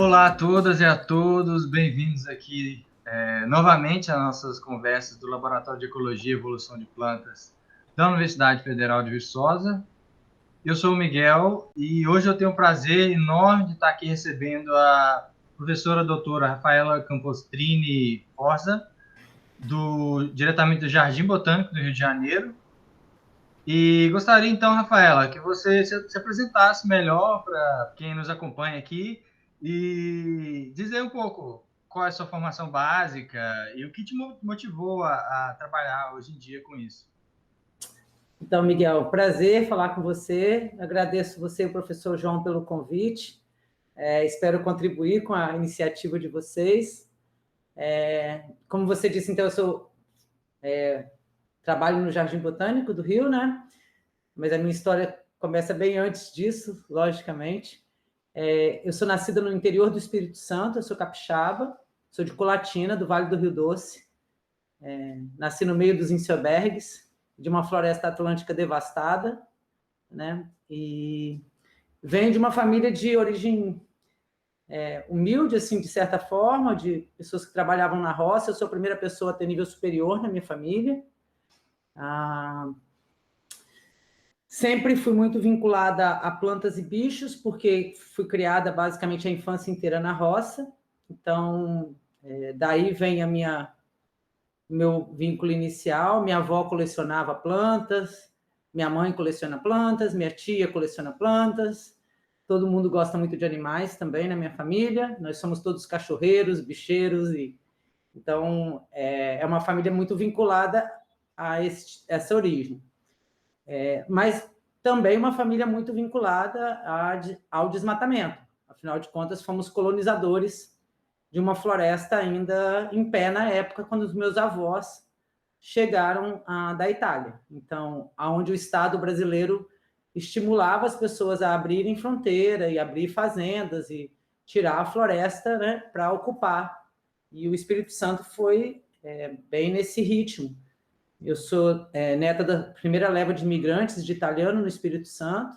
Olá a todas e a todos, bem-vindos aqui novamente às nossas conversas do Laboratório de Ecologia e Evolução de Plantas da Universidade Federal de Viçosa. Eu sou o Miguel e hoje eu tenho o prazer enorme de estar aqui recebendo a professora doutora Rafaela Campostrini Forza, diretamente do Jardim Botânico do Rio de Janeiro. E gostaria então, Rafaela, que você se apresentasse melhor para quem nos acompanha aqui e dizer um pouco qual é a sua formação básica e o que te motivou a trabalhar hoje em dia com isso. Então, Miguel, prazer falar com você. Agradeço você e o professor João pelo convite. Espero contribuir com a iniciativa de vocês. Como você disse, então, trabalho no Jardim Botânico do Rio, né? Mas a minha história começa bem antes disso, logicamente. Eu sou nascida no interior do Espírito Santo, eu sou capixaba, sou de Colatina, do Vale do Rio Doce. Nasci no meio dos Inciobérgues, de uma floresta atlântica devastada, né? E venho de uma família de origem humilde, assim, de certa forma, de pessoas que trabalhavam na roça. Eu sou a primeira pessoa a ter nível superior na minha família. Sempre fui muito vinculada a plantas e bichos, porque fui criada basicamente a infância inteira na roça. Então, daí vem meu vínculo inicial. Minha avó colecionava plantas, minha mãe coleciona plantas, minha tia coleciona plantas, todo mundo gosta muito de animais também na minha família, nós somos todos cachorreiros, bicheiros, então é uma família muito vinculada a essa origem. Mas também uma família muito vinculada ao desmatamento, afinal de contas fomos colonizadores de uma floresta ainda em pé na época, quando os meus avós chegaram da Itália. Então, aonde o Estado brasileiro estimulava as pessoas a abrirem fronteira e abrir fazendas e tirar a floresta, né, para ocupar. E o Espírito Santo foi bem nesse ritmo. Eu sou neta da primeira leva de imigrantes de italiano no Espírito Santo,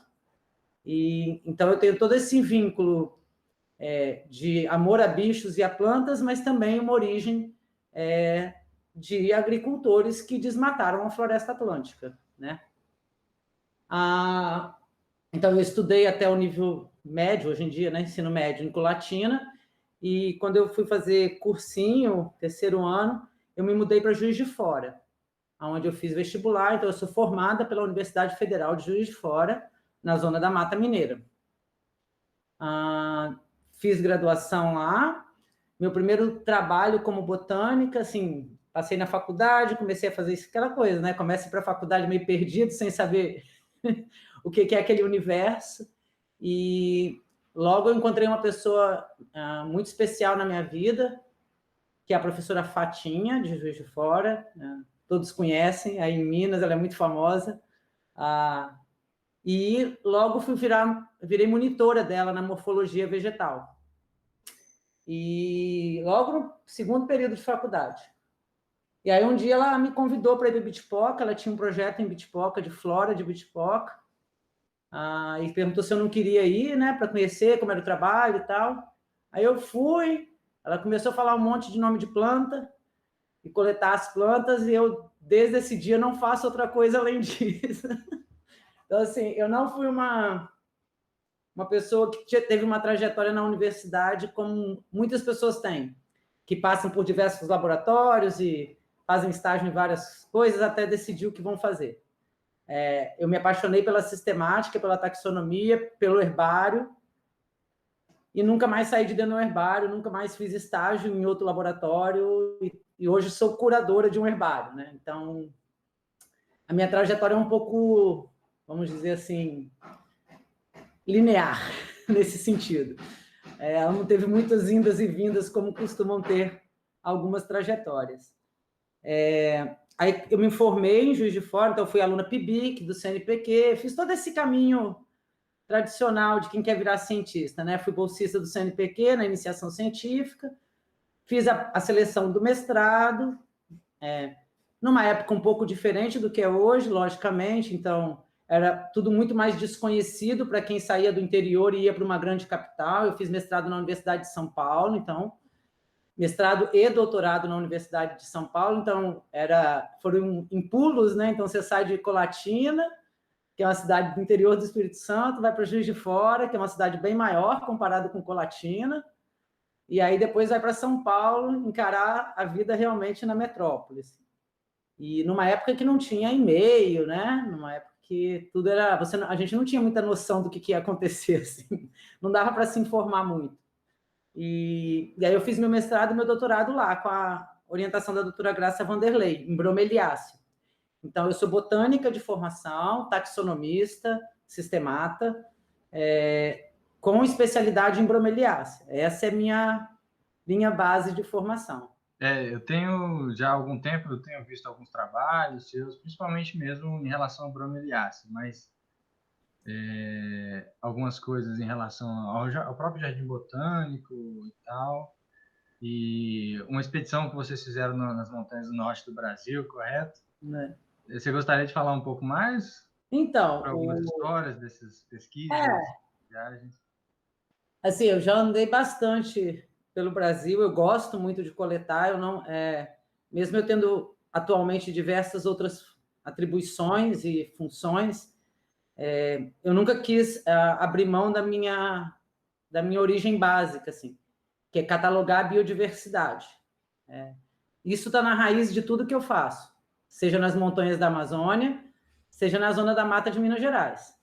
e então eu tenho todo esse vínculo de amor a bichos e a plantas, mas também uma origem de agricultores que desmataram a floresta atlântica, né? Então, eu estudei até o nível médio, hoje em dia, né, ensino médio, em Colatina, e quando eu fui fazer cursinho, terceiro ano, eu me mudei para Juiz de Fora, onde eu fiz vestibular. Então, eu sou formada pela Universidade Federal de Juiz de Fora, na zona da Mata Mineira. Fiz graduação lá. Meu primeiro trabalho como botânica, assim, passei na faculdade, comecei a fazer aquela coisa, né? Começa para a faculdade meio perdido, sem saber o que é aquele universo. E logo eu encontrei uma pessoa muito especial na minha vida, que é a professora Fatinha, de Juiz de Fora. Todos conhecem, aí em Minas, ela é muito famosa. E logo virei monitora dela na morfologia vegetal. E logo no segundo período de faculdade. E aí um dia ela me convidou para ir para Bitipoca, ela tinha um projeto em Bitipoca, de flora de Bitipoca, e perguntou se eu não queria ir, né, para conhecer como era o trabalho e tal. Aí eu fui, ela começou a falar um monte de nome de planta, e coletar as plantas, e eu, desde esse dia, não faço outra coisa além disso. Então, assim, eu não fui uma pessoa que teve uma trajetória na universidade como muitas pessoas têm, que passam por diversos laboratórios e fazem estágio em várias coisas até decidir o que vão fazer. Eu me apaixonei pela sistemática, pela taxonomia, pelo herbário, e nunca mais saí de dentro do herbário, nunca mais fiz estágio em outro laboratório, e hoje sou curadora de um herbário, né? Então, a minha trajetória é um pouco, vamos dizer assim, linear, nesse sentido. Ela não teve muitas indas e vindas, como costumam ter algumas trajetórias. Aí eu me formei em Juiz de Fora, então fui aluna PIBIC, do CNPq, fiz todo esse caminho tradicional de quem quer virar cientista, né? Fui bolsista do CNPq na iniciação científica, fiz a seleção do mestrado, numa época um pouco diferente do que é hoje, logicamente. Então, era tudo muito mais desconhecido para quem saía do interior e ia para uma grande capital. Eu fiz mestrado na Universidade de São Paulo, então, mestrado e doutorado na Universidade de São Paulo, então, foram em pulos, né? Então, você sai de Colatina, que é uma cidade do interior do Espírito Santo, vai para Juiz de Fora, que é uma cidade bem maior comparado com Colatina, e aí depois vai para São Paulo encarar a vida realmente na metrópole. E numa época que não tinha e-mail, né? Numa época que tudo era... a gente não tinha muita noção do que ia acontecer, assim. Não dava para se informar muito. E aí eu fiz meu mestrado e meu doutorado lá, com a orientação da doutora Graça Vanderlei, em bromeliácea. Então, eu sou botânica de formação, taxonomista, sistemata, com especialidade em bromeliácea. Essa é minha base de formação. Eu tenho, já há algum tempo, eu tenho visto alguns trabalhos seus, principalmente mesmo em relação ao bromeliácea, mas algumas coisas em relação ao próprio Jardim Botânico e tal, e uma expedição que vocês fizeram nas montanhas do norte do Brasil, correto? Né? Você gostaria de falar um pouco mais? Então, Algumas histórias dessas pesquisas, viagens? Assim, eu já andei bastante pelo Brasil, eu gosto muito de coletar, mesmo eu tendo atualmente diversas outras atribuições e funções, eu nunca quis abrir mão da minha origem básica, assim, que é catalogar a biodiversidade. Isso está na raiz de tudo que eu faço, seja nas montanhas da Amazônia, seja na zona da mata de Minas Gerais.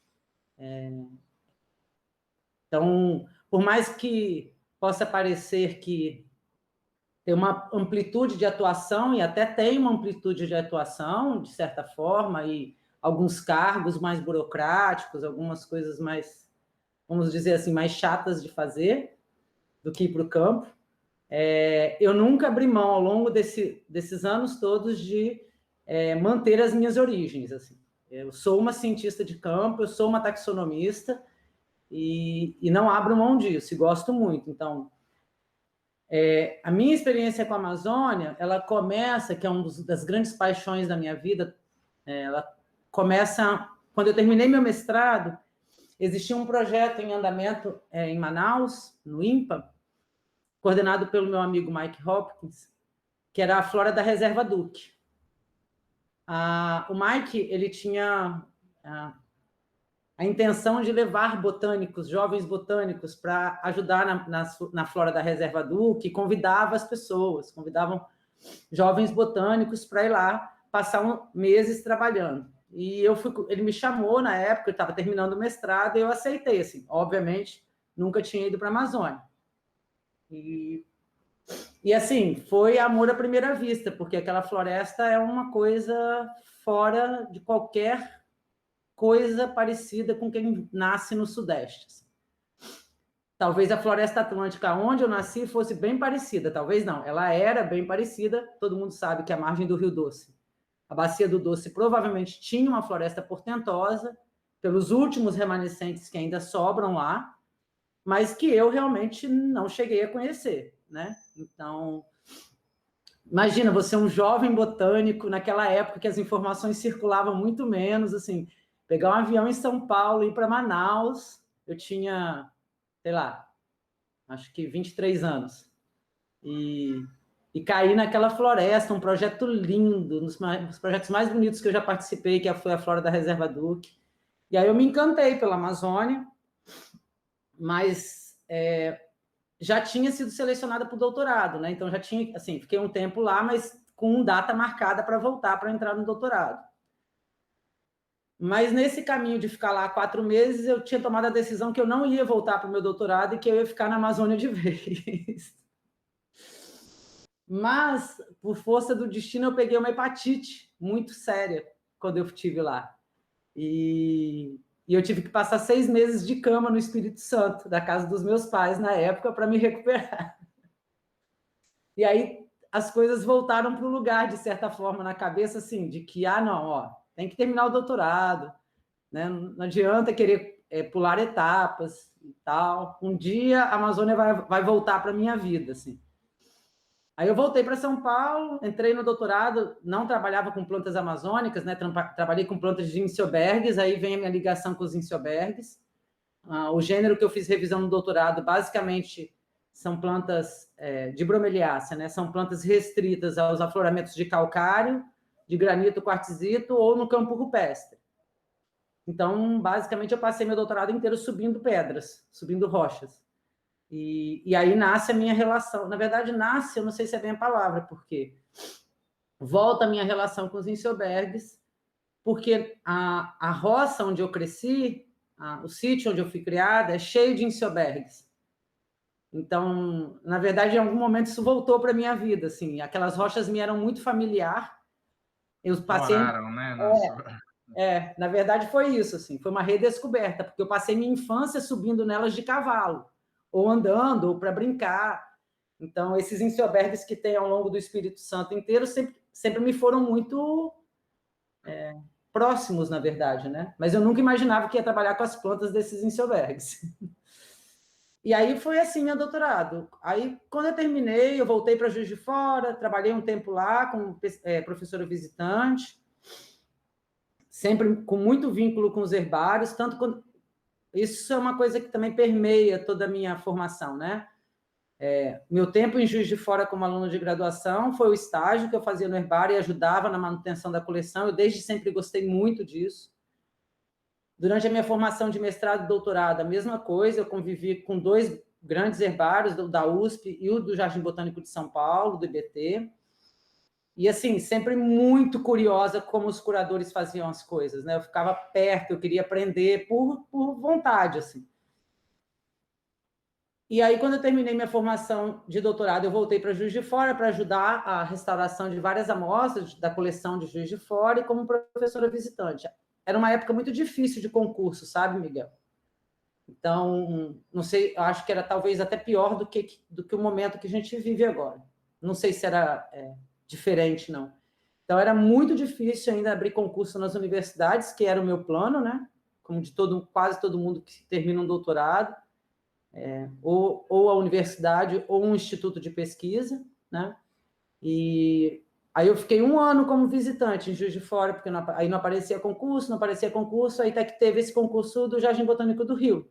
Então, por mais que possa parecer que tem uma amplitude de atuação, e até tem uma amplitude de atuação, de certa forma, e alguns cargos mais burocráticos, algumas coisas mais, vamos dizer assim, mais chatas de fazer do que ir para o campo, eu nunca abri mão, ao longo desses anos todos, de manter as minhas origens. Assim. Eu sou uma cientista de campo, eu sou uma taxonomista, e não abro mão disso, e gosto muito. Então, a minha experiência com a Amazônia, ela começa, que é uma das grandes paixões da minha vida, ela começa... Quando eu terminei meu mestrado, existia um projeto em andamento em Manaus, no INPA, coordenado pelo meu amigo Mike Hopkins, que era a Flora da Reserva Duque. O Mike, ele tinha a intenção de levar botânicos, jovens botânicos, para ajudar na Flora da Reserva Duque, convidavam jovens botânicos para ir lá passar meses trabalhando. E ele me chamou na época, eu estava terminando o mestrado, e eu aceitei, assim, obviamente, nunca tinha ido para a Amazônia. E assim, foi amor à primeira vista, porque aquela floresta é uma coisa fora de qualquer coisa parecida com quem nasce no Sudeste. Talvez a Floresta Atlântica, onde eu nasci, fosse bem parecida. Talvez não. Ela era bem parecida. Todo mundo sabe que a margem do Rio Doce, a Bacia do Doce, provavelmente tinha uma floresta portentosa, pelos últimos remanescentes que ainda sobram lá, mas que eu realmente não cheguei a conhecer, né? Então, imagina, você é um jovem botânico, naquela época que as informações circulavam muito menos, assim, pegar um avião em São Paulo e ir para Manaus, eu tinha, sei lá, acho que 23 anos, e cair naquela floresta, um projeto lindo, um dos projetos mais bonitos que eu já participei, que foi a Flora da Reserva Duque. E aí eu me encantei pela Amazônia, mas já tinha sido selecionada para o doutorado, né? Então já tinha, assim, fiquei um tempo lá, mas com data marcada para voltar para entrar no doutorado. Mas nesse caminho de ficar lá 4 meses, eu tinha tomado a decisão que eu não ia voltar para o meu doutorado e que eu ia ficar na Amazônia de vez. Mas, por força do destino, eu peguei uma hepatite muito séria quando eu estive lá. E eu tive que passar 6 meses de cama no Espírito Santo, da casa dos meus pais, na época, para me recuperar. E aí as coisas voltaram para o lugar, de certa forma, na cabeça, assim, de que, não, ó, tem que terminar o doutorado, né? Não adianta querer pular etapas e tal. Um dia a Amazônia vai voltar para a minha vida, assim. Aí eu voltei para São Paulo, entrei no doutorado, não trabalhava com plantas amazônicas, né? Trabalhei com plantas de Zinziobergs, aí vem a minha ligação com os Zinziobergs. O gênero que eu fiz revisão no doutorado, basicamente, são plantas de bromeliácea, né? São plantas restritas aos afloramentos de calcário, de granito, quartzito ou no campo rupestre. Então, basicamente, eu passei meu doutorado inteiro subindo pedras, subindo rochas. E aí nasce a minha relação. Na verdade, nasce, eu não sei se é bem a palavra, porque volta a minha relação com os Zinziobergs, porque a roça onde eu cresci, o sítio onde eu fui criada, é cheio de Zinziobergs. Então, na verdade, em algum momento isso voltou para a minha vida, assim. Aquelas rochas me eram muito familiar. Eu passei... Moraram, né? na verdade foi isso, assim. Foi uma redescoberta, porque eu passei minha infância subindo nelas de cavalo, ou andando, ou para brincar. Então, esses Zinziobergs que tem ao longo do Espírito Santo inteiro sempre me foram muito próximos, na verdade, né? Mas eu nunca imaginava que ia trabalhar com as plantas desses Zinziobergs. E aí foi assim meu doutorado. Aí, quando eu terminei, eu voltei para Juiz de Fora, trabalhei um tempo lá como professora visitante, sempre com muito vínculo com os herbários, tanto quando... Isso é uma coisa que também permeia toda a minha formação, né? Meu tempo em Juiz de Fora como aluno de graduação foi o estágio que eu fazia no herbário e ajudava na manutenção da coleção. Eu desde sempre gostei muito disso. Durante a minha formação de mestrado e doutorado, a mesma coisa, eu convivi com 2 grandes herbários, o da USP e o do Jardim Botânico de São Paulo, do IBT. E, assim, sempre muito curiosa como os curadores faziam as coisas, né? Eu ficava perto, eu queria aprender por vontade, assim. E aí, quando eu terminei minha formação de doutorado, eu voltei para Juiz de Fora para ajudar a restauração de várias amostras da coleção de Juiz de Fora e como professora visitante. Era uma época muito difícil de concurso, sabe, Miguel? Então, não sei, eu acho que era talvez até pior do que o momento que a gente vive agora. Não sei se era diferente, não. Então, era muito difícil ainda abrir concurso nas universidades, que era o meu plano, né? Como de quase todo mundo que termina um doutorado, ou a universidade, ou um instituto de pesquisa, né? E aí eu fiquei 1 ano como visitante em Juiz de Fora, porque aí não aparecia concurso, aí até que teve esse concurso do Jardim Botânico do Rio.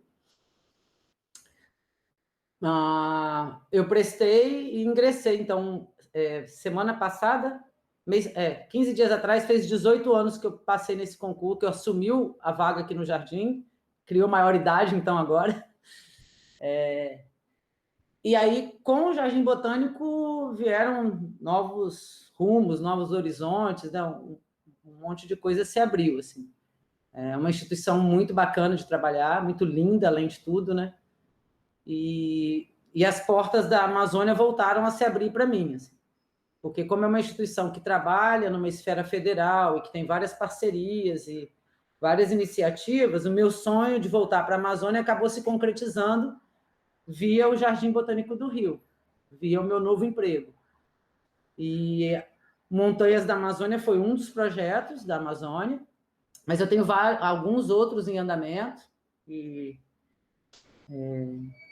Eu prestei e ingressei, então, semana passada, 15 dias atrás, fez 18 anos que eu passei nesse concurso, que eu assumi a vaga aqui no Jardim, criou maioridade, então, agora. E aí, com o Jardim Botânico, vieram novos rumos, novos horizontes, né? Um monte de coisa se abriu, assim. É uma instituição muito bacana de trabalhar, muito linda, além de tudo, né? E as portas da Amazônia voltaram a se abrir para mim, assim. Porque como é uma instituição que trabalha numa esfera federal e que tem várias parcerias e várias iniciativas, o meu sonho de voltar para a Amazônia acabou se concretizando via o Jardim Botânico do Rio, via o meu novo emprego. E Montanhas da Amazônia foi um dos projetos da Amazônia, mas eu tenho alguns outros em andamento, e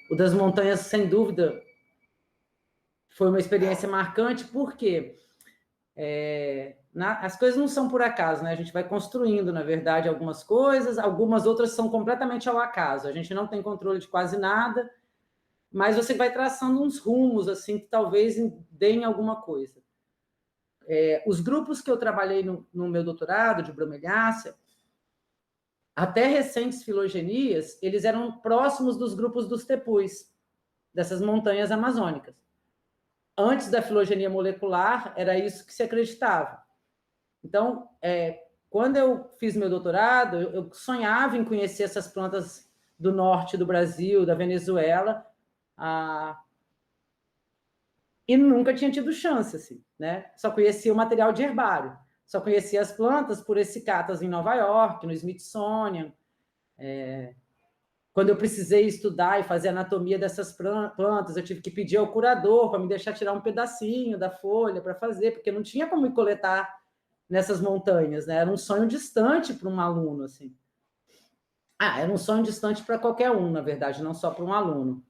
o das montanhas, sem dúvida, foi uma experiência marcante, porque as coisas não são por acaso, né? A gente vai construindo, na verdade, algumas coisas, algumas outras são completamente ao acaso, a gente não tem controle de quase nada, mas você vai traçando uns rumos, assim, que talvez deem alguma coisa. Os grupos que eu trabalhei no meu doutorado de bromeliácea, até recentes filogenias, eles eram próximos dos grupos dos tepus, dessas montanhas amazônicas. Antes da filogenia molecular, era isso que se acreditava. Então, quando eu fiz meu doutorado, eu sonhava em conhecer essas plantas do norte do Brasil, da Venezuela, e nunca tinha tido chance, assim, né? Só conhecia o material de herbário, só conhecia as plantas por esse catas em Nova York, no Smithsonian. Quando eu precisei estudar e fazer anatomia dessas plantas, eu tive que pedir ao curador para me deixar tirar um pedacinho da folha para fazer, porque não tinha como me coletar nessas montanhas, né? Era um sonho distante para um aluno, assim. Era um sonho distante para qualquer um, na verdade, não só para um aluno.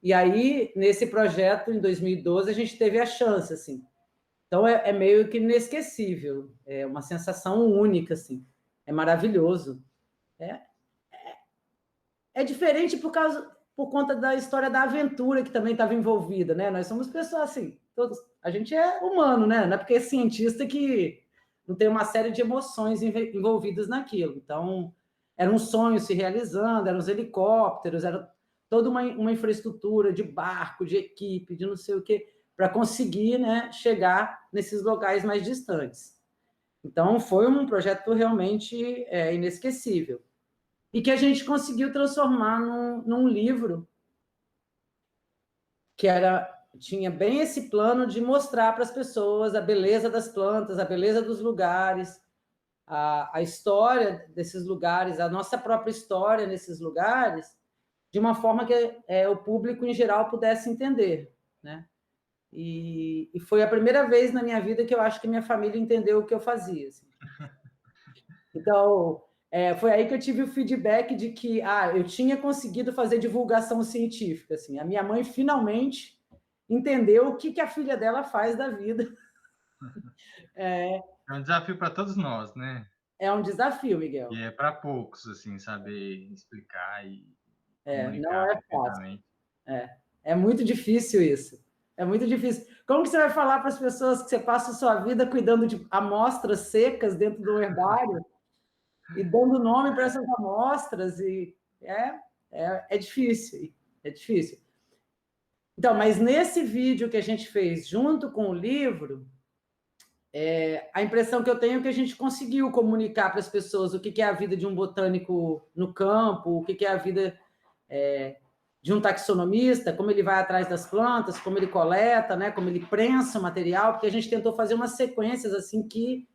E aí, nesse projeto, em 2012, a gente teve a chance, assim. Então, é meio que inesquecível, é uma sensação única, assim. É maravilhoso. É diferente por conta da história da aventura que também estava envolvida, né? Nós somos pessoas assim, todos, a gente é humano, né? Não é porque é cientista que não tem uma série de emoções envolvidas naquilo. Então, era um sonho se realizando, eram os helicópteros, era toda uma infraestrutura de barco, de equipe, de não sei o quê, para conseguir, né, chegar nesses locais mais distantes. Então, foi um projeto realmente inesquecível. E que a gente conseguiu transformar num livro que tinha bem esse plano de mostrar para as pessoas a beleza das plantas, a beleza dos lugares, a história desses lugares, a nossa própria história nesses lugares, de uma forma que o público em geral pudesse entender, né? E foi a primeira vez na minha vida que eu acho que minha família entendeu o que eu fazia. Assim. Então, foi aí que eu tive o feedback de que eu tinha conseguido fazer divulgação científica. Assim. A minha mãe finalmente entendeu o que a filha dela faz da vida. É um desafio para todos nós, né? É um desafio, Miguel. E é para poucos, assim, saber explicar e Não comunicar é perfeitamente. fácil. É muito difícil isso. É muito difícil. Como que você vai falar para as pessoas que você passa a sua vida cuidando de amostras secas dentro do herbário e dando nome para essas amostras? E é difícil. É difícil. Então, mas nesse vídeo que a gente fez junto com o livro, a impressão que eu tenho é que a gente conseguiu comunicar para as pessoas o que é a vida de um botânico no campo, o que é a vida de um taxonomista, como ele vai atrás das plantas, como ele coleta, né, como ele prensa o material, porque a gente tentou fazer umas sequências assim que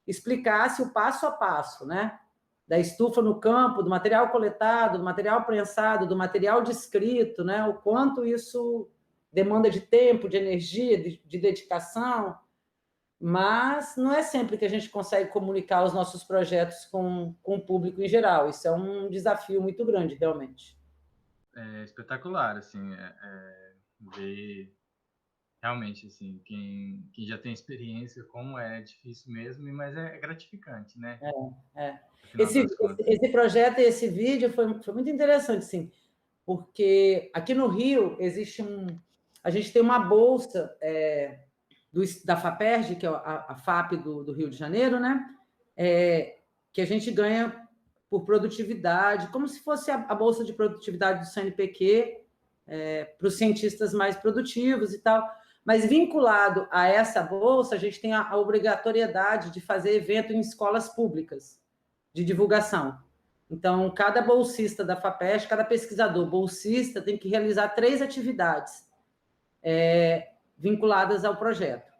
explicasse o passo a passo, né? Da estufa no campo, do material coletado, do material prensado, do material descrito, né? O quanto isso demanda de tempo, de energia, de dedicação, mas não é sempre que a gente consegue comunicar os nossos projetos com o público em geral. Isso é um desafio muito grande, realmente. É espetacular, assim, ver realmente, assim, quem já tem experiência, como é difícil mesmo, mas é gratificante, né? No final Esse, das contas. esse projeto e esse vídeo foi muito interessante, sim, porque aqui no Rio existe a gente tem uma bolsa da FAPERJ, que é a FAP do Rio de Janeiro, né? Que a gente ganha por produtividade, como se fosse a bolsa de produtividade do CNPq para os cientistas mais produtivos e tal. Mas vinculado a essa bolsa, a gente tem a obrigatoriedade de fazer evento em escolas públicas de divulgação. Então, cada bolsista da FAPESP, cada pesquisador bolsista tem que realizar 3 atividades vinculadas ao projeto.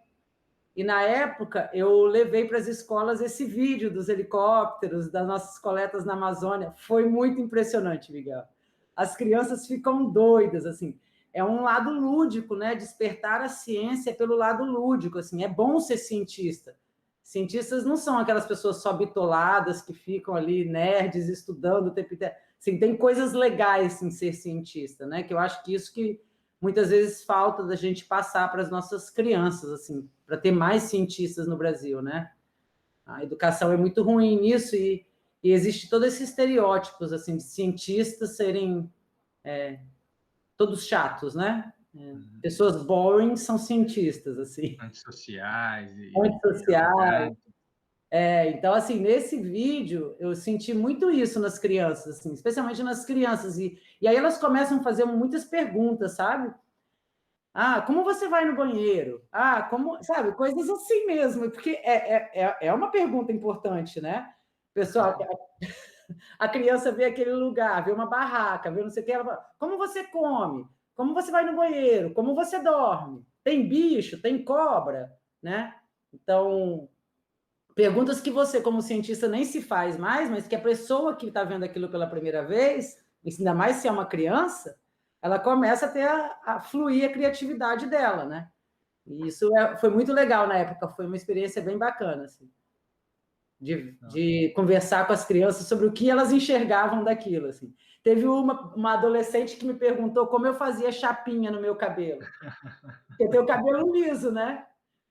E, na época, eu levei para as escolas esse vídeo dos helicópteros, das nossas coletas na Amazônia. Foi muito impressionante, Miguel. As crianças ficam doidas, assim. É um lado lúdico, né? Despertar a ciência pelo lado lúdico, assim. É bom ser cientista. Cientistas não são aquelas pessoas só bitoladas que ficam ali, nerds, estudando o tempo inteiro. Assim, tem coisas legais em ser cientista, né? Que eu acho que isso que muitas vezes falta da gente passar para as nossas crianças, assim, para ter mais cientistas no Brasil, né? A educação é muito ruim nisso e existe todo esse estereótipos, assim, de cientistas serem todos chatos, né? Pessoas boring são cientistas, assim. Antissociais Antissociais. Então, assim, nesse vídeo, eu senti muito isso nas crianças, assim, especialmente nas crianças. E aí elas começam a fazer muitas perguntas, sabe? Como você vai no banheiro? Como, sabe, coisas assim mesmo, porque é uma pergunta importante, né? Pessoal, a criança vê aquele lugar, vê uma barraca, vê não sei o que, ela fala, como você come? Como você vai no banheiro? Como você dorme? Tem bicho? Tem cobra? Né? Então, perguntas que você, como cientista, nem se faz mais, mas que a pessoa que está vendo aquilo pela primeira vez, ainda mais se é uma criança, ela começa a ter a fluir a criatividade dela, né? E isso foi muito legal na época, foi uma experiência bem bacana, assim. de conversar com as crianças sobre o que elas enxergavam daquilo. Assim. Teve uma adolescente que me perguntou como eu fazia chapinha no meu cabelo. Porque eu tenho o cabelo liso, né?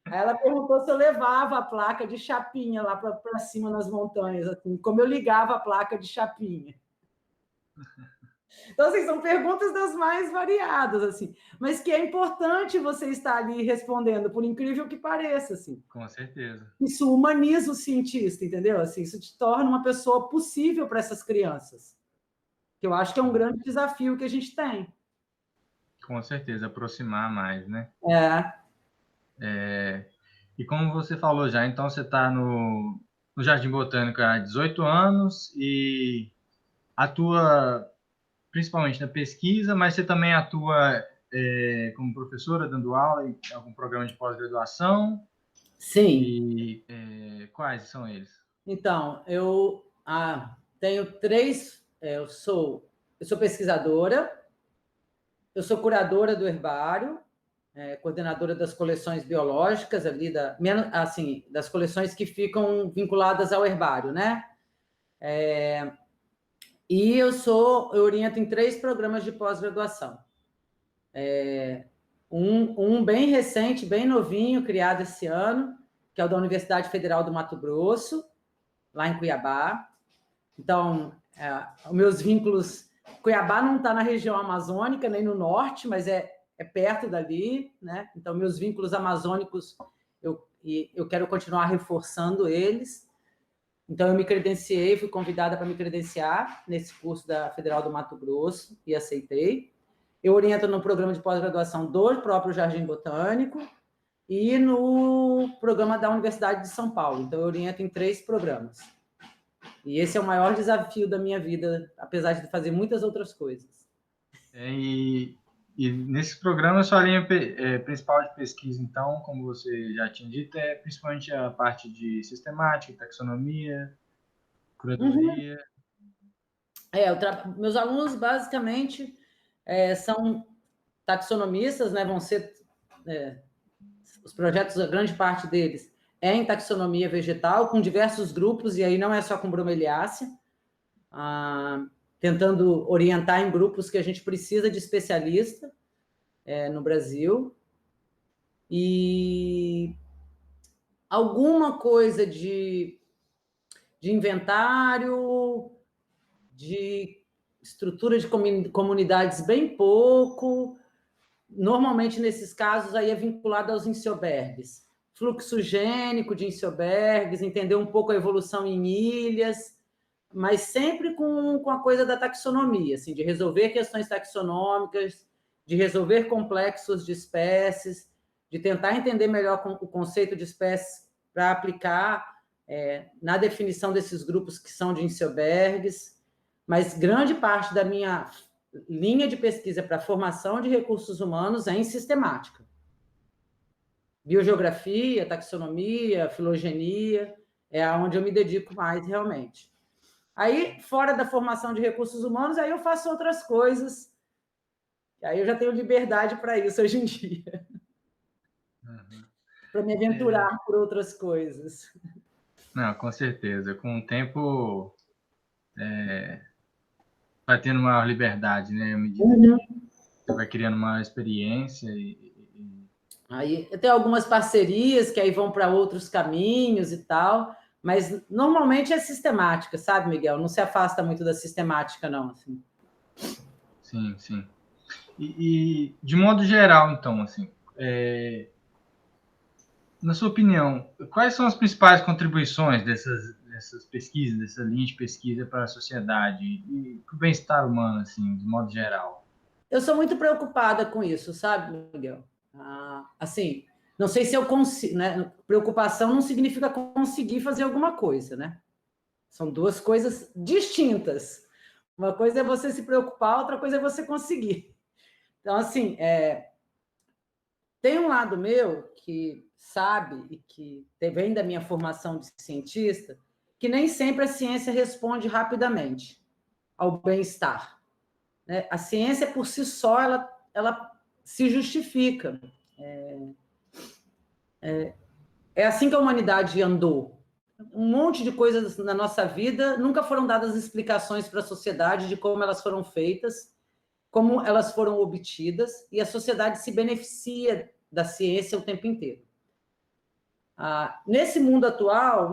Aí ela perguntou se eu levava a placa de chapinha lá para cima nas montanhas, assim, como eu ligava a placa de chapinha. Então, assim, são perguntas das mais variadas, assim, mas que é importante você estar ali respondendo, por incrível que pareça, assim. Com certeza. Isso humaniza o cientista, entendeu? Assim, isso te torna uma pessoa possível para essas crianças, que eu acho que é um grande desafio que a gente tem. Com certeza, aproximar mais, né? E como você falou já, então você está no Jardim Botânico há 18 anos e atua principalmente na pesquisa, mas você também atua como professora, dando aula em algum programa de pós-graduação? Sim. E quais são eles? Então, eu tenho 3. Eu sou pesquisadora, eu sou curadora do herbário, coordenadora das coleções biológicas ali assim, das coleções que ficam vinculadas ao herbário, né? E eu oriento em 3 programas de pós-graduação. Um bem recente, bem novinho, criado esse ano, que é o da Universidade Federal do Mato Grosso, lá em Cuiabá. Então, os meus vínculos... Cuiabá não está na região amazônica, nem no norte, mas é perto dali, né? Então, meus vínculos amazônicos, eu quero continuar reforçando eles. Então, eu me credenciei, fui convidada para me credenciar nesse curso da Federal do Mato Grosso e aceitei. Eu oriento no programa de pós-graduação do próprio Jardim Botânico e no programa da Universidade de São Paulo. Então, eu oriento em 3 programas. E esse é o maior desafio da minha vida, apesar de fazer muitas outras coisas. E nesse programa, sua linha principal de pesquisa, então, como você já tinha dito, é principalmente a parte de sistemática, taxonomia, curadoria. Meus alunos, basicamente, são taxonomistas, né? Vão ser... os projetos, a grande parte deles é em taxonomia vegetal, com diversos grupos, e aí não é só com bromeliácea, tentando orientar em grupos que a gente precisa de especialista no Brasil. E alguma coisa de inventário, de estrutura de comunidades bem pouco. Normalmente, nesses casos, aí é vinculado aos Inciobérgues. Fluxo gênico de Inciobérgues, entender um pouco a evolução em ilhas, mas sempre com a coisa da taxonomia, assim, de resolver questões taxonômicas, de resolver complexos de espécies, de tentar entender melhor o conceito de espécies para aplicar na definição desses grupos que são de Inciobérgues. Mas grande parte da minha linha de pesquisa para formação de recursos humanos é em sistemática. Biogeografia, taxonomia, filogenia, é onde eu me dedico mais realmente. Aí, fora da formação de recursos humanos, aí eu faço outras coisas. Aí eu já tenho liberdade para isso hoje em dia. Para me aventurar por outras coisas. Não, com certeza. Com o tempo, vai tendo maior liberdade, né? À medida que você vai criando maior experiência. Aí eu tenho algumas parcerias que aí vão para outros caminhos e tal, mas normalmente é sistemática, sabe, Miguel? Não se afasta muito da sistemática, não. Assim. Sim, sim. E de modo geral, então, assim, na sua opinião, quais são as principais contribuições dessas pesquisas, dessa linha de pesquisa para a sociedade e para o bem-estar humano, assim, de modo geral? Eu sou muito preocupada com isso, sabe, Miguel? Assim, não sei se eu consigo, né? Preocupação não significa conseguir fazer alguma coisa, né? São 2 coisas distintas. Uma coisa é você se preocupar, outra coisa é você conseguir. Então, assim, tem um lado meu que sabe e que vem da minha formação de cientista, que nem sempre a ciência responde rapidamente ao bem-estar. Né? A ciência, por si só, ela se justifica. É assim que a humanidade andou. um monte de coisas na nossa vida, nunca foram dadas explicações para a sociedade de como elas foram feitas, como elas foram obtidas, e a sociedade se beneficia da ciência o tempo inteiro. Nesse mundo atual,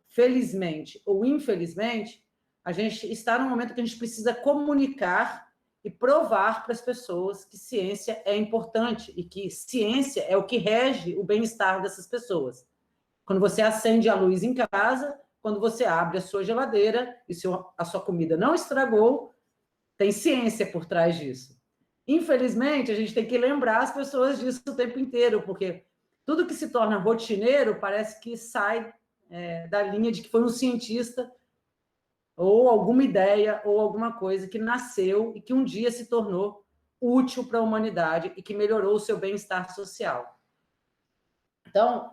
felizmente ou infelizmente, a gente está num momento que a gente precisa comunicar e provar para as pessoas que ciência é importante e que ciência é o que rege o bem-estar dessas pessoas. Quando você acende a luz em casa, quando você abre a sua geladeira e a sua comida não estragou, tem ciência por trás disso. Infelizmente, a gente tem que lembrar as pessoas disso o tempo inteiro, porque tudo que se torna rotineiro parece que sai da linha de que foi um cientista ou alguma ideia ou alguma coisa que nasceu e que um dia se tornou útil para a humanidade e que melhorou o seu bem-estar social. Então,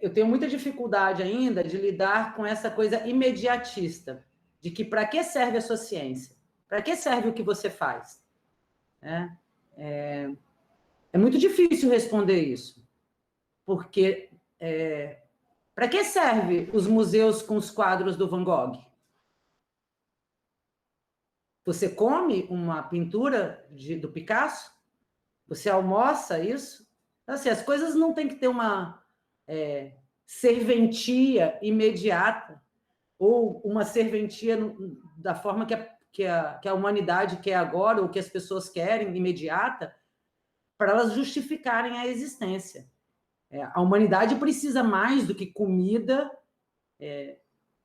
eu tenho muita dificuldade ainda de lidar com essa coisa imediatista, de que para que serve a sua ciência? Para que serve o que você faz? É muito difícil responder isso, porque para que serve os museus com os quadros do Van Gogh? Você come uma pintura do Picasso? Você almoça isso? Assim, as coisas não têm que ter uma serventia imediata ou uma serventia da forma que a humanidade quer agora ou que as pessoas querem, imediata, para elas justificarem a existência. A humanidade precisa mais do que comida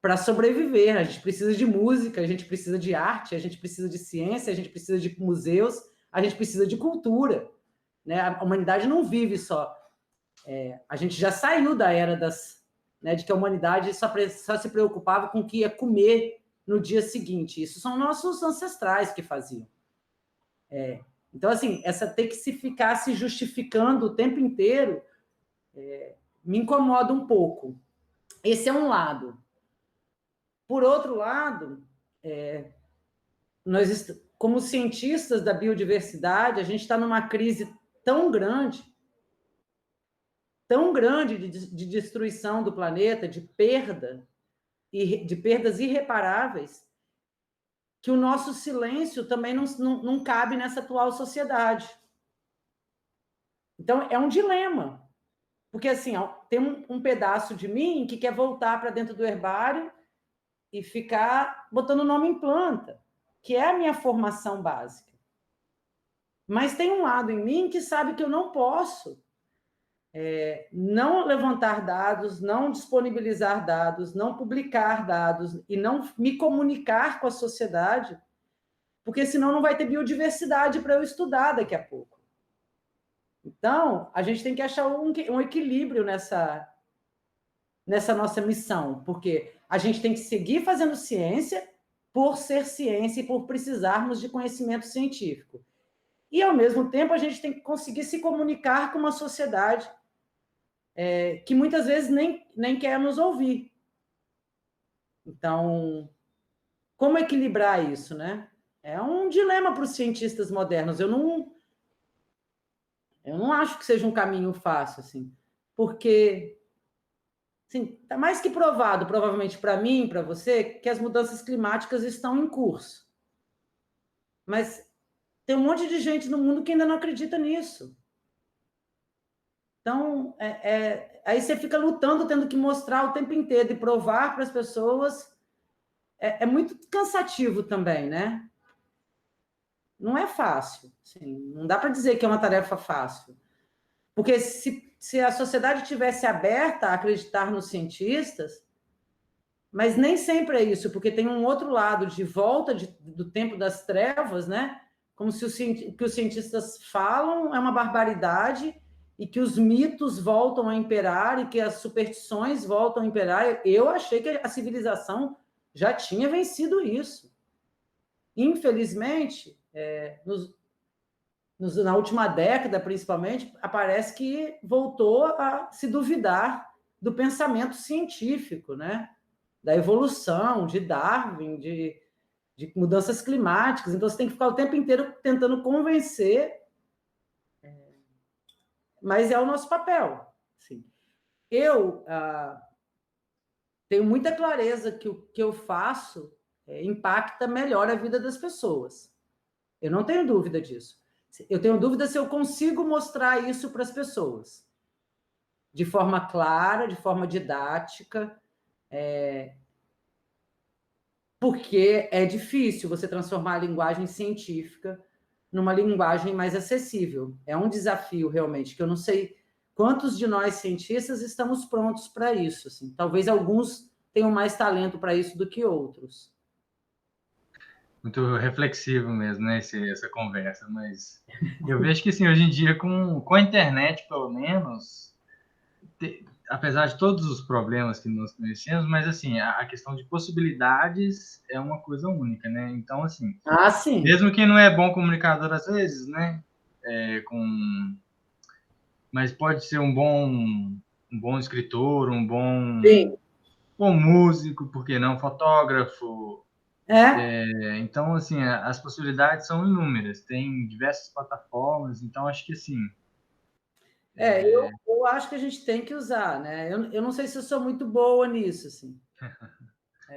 para sobreviver. A gente precisa de música, a gente precisa de arte, a gente precisa de ciência, a gente precisa de museus, a gente precisa de cultura. Né? A humanidade não vive só. A gente já saiu da era de que a humanidade só se preocupava com o que ia comer no dia seguinte. Isso são nossos ancestrais que faziam. Então, assim, essa ter que ficar se justificando o tempo inteiro me incomoda um pouco. Esse é um lado. Por outro lado, nós, como cientistas da biodiversidade, a gente está numa crise tão grande de destruição do planeta, de perdas irreparáveis, que o nosso silêncio também não cabe nessa atual sociedade. Então, é um dilema. Porque, assim, tem um pedaço de mim que quer voltar para dentro do herbário e ficar botando o nome em planta, que é a minha formação básica. Mas tem um lado em mim que sabe que eu não posso não levantar dados, não disponibilizar dados, não publicar dados e não me comunicar com a sociedade, porque senão não vai ter biodiversidade para eu estudar daqui a pouco. Então, a gente tem que achar um equilíbrio nessa nossa missão, porque a gente tem que seguir fazendo ciência por ser ciência e por precisarmos de conhecimento científico. E, ao mesmo tempo, a gente tem que conseguir se comunicar com uma sociedade que muitas vezes nem quer nos ouvir. Então, como equilibrar isso, né? É um dilema para os cientistas modernos. Eu não acho que seja um caminho fácil, assim, porque assim, está mais que provado, provavelmente para mim, para você, que as mudanças climáticas estão em curso. Mas tem um monte de gente no mundo que ainda não acredita nisso. Então, aí você fica lutando, tendo que mostrar o tempo inteiro e provar para as pessoas. É muito cansativo também, né? Não é fácil. Assim, não dá para dizer que é uma tarefa fácil. Porque se a sociedade tivesse aberta a acreditar nos cientistas, mas nem sempre é isso, porque tem um outro lado de volta do tempo das trevas, né? Como se o que os cientistas falam é uma barbaridade e que os mitos voltam a imperar e que as superstições voltam a imperar. Eu achei que a civilização já tinha vencido isso. Infelizmente, na última década, principalmente, parece que voltou a se duvidar do pensamento científico, né? Da evolução, de Darwin, de mudanças climáticas. Então, você tem que ficar o tempo inteiro tentando convencer, mas é o nosso papel. Assim. Eu tenho muita clareza que o que eu faço impacta melhor a vida das pessoas. Eu não tenho dúvida disso. Eu tenho dúvida se eu consigo mostrar isso para as pessoas de forma clara, de forma didática, porque é difícil você transformar a linguagem científica numa linguagem mais acessível. É um desafio, realmente, que eu não sei quantos de nós cientistas estamos prontos para isso. Assim. Talvez alguns tenham mais talento para isso do que outros. Muito reflexivo mesmo, né, essa conversa, mas eu vejo que, assim, hoje em dia, com a internet, pelo menos, apesar de todos os problemas que nós conhecemos, mas, assim, a questão de possibilidades é uma coisa única, né? Então, assim, Ah, sim. mesmo quem não é bom comunicador às vezes, né, mas pode ser um bom escritor, Sim. bom músico, por que não, fotógrafo. É, Então, assim, as possibilidades são inúmeras, tem diversas plataformas, então acho que, assim, eu acho que a gente tem que usar, né? Eu não sei se eu sou muito boa nisso, assim.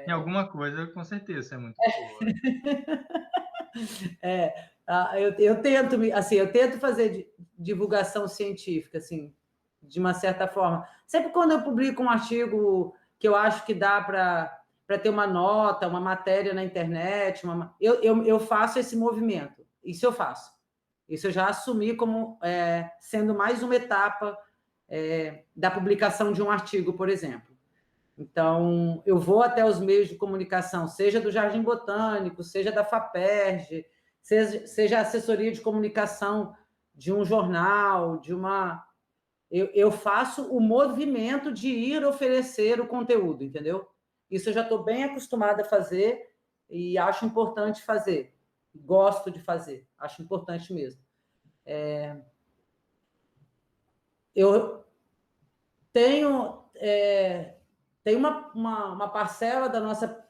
em alguma coisa, com certeza, é muito boa. Eu tento, assim, eu tento fazer divulgação científica, assim, de uma certa forma. Sempre quando eu publico um artigo que eu acho que dá para ter uma nota, uma matéria na internet, eu faço esse movimento. Isso eu faço. Isso eu já assumi como sendo mais uma etapa da publicação de um artigo, por exemplo. Então, eu vou até os meios de comunicação, seja do Jardim Botânico, seja da FAPERJ, seja a assessoria de comunicação de um jornal, de uma. Eu faço o movimento de ir oferecer o conteúdo, entendeu? Isso eu já estou bem acostumada a fazer e acho importante fazer. Gosto de fazer, acho importante mesmo. Eu tenho. Tem uma parcela da nossa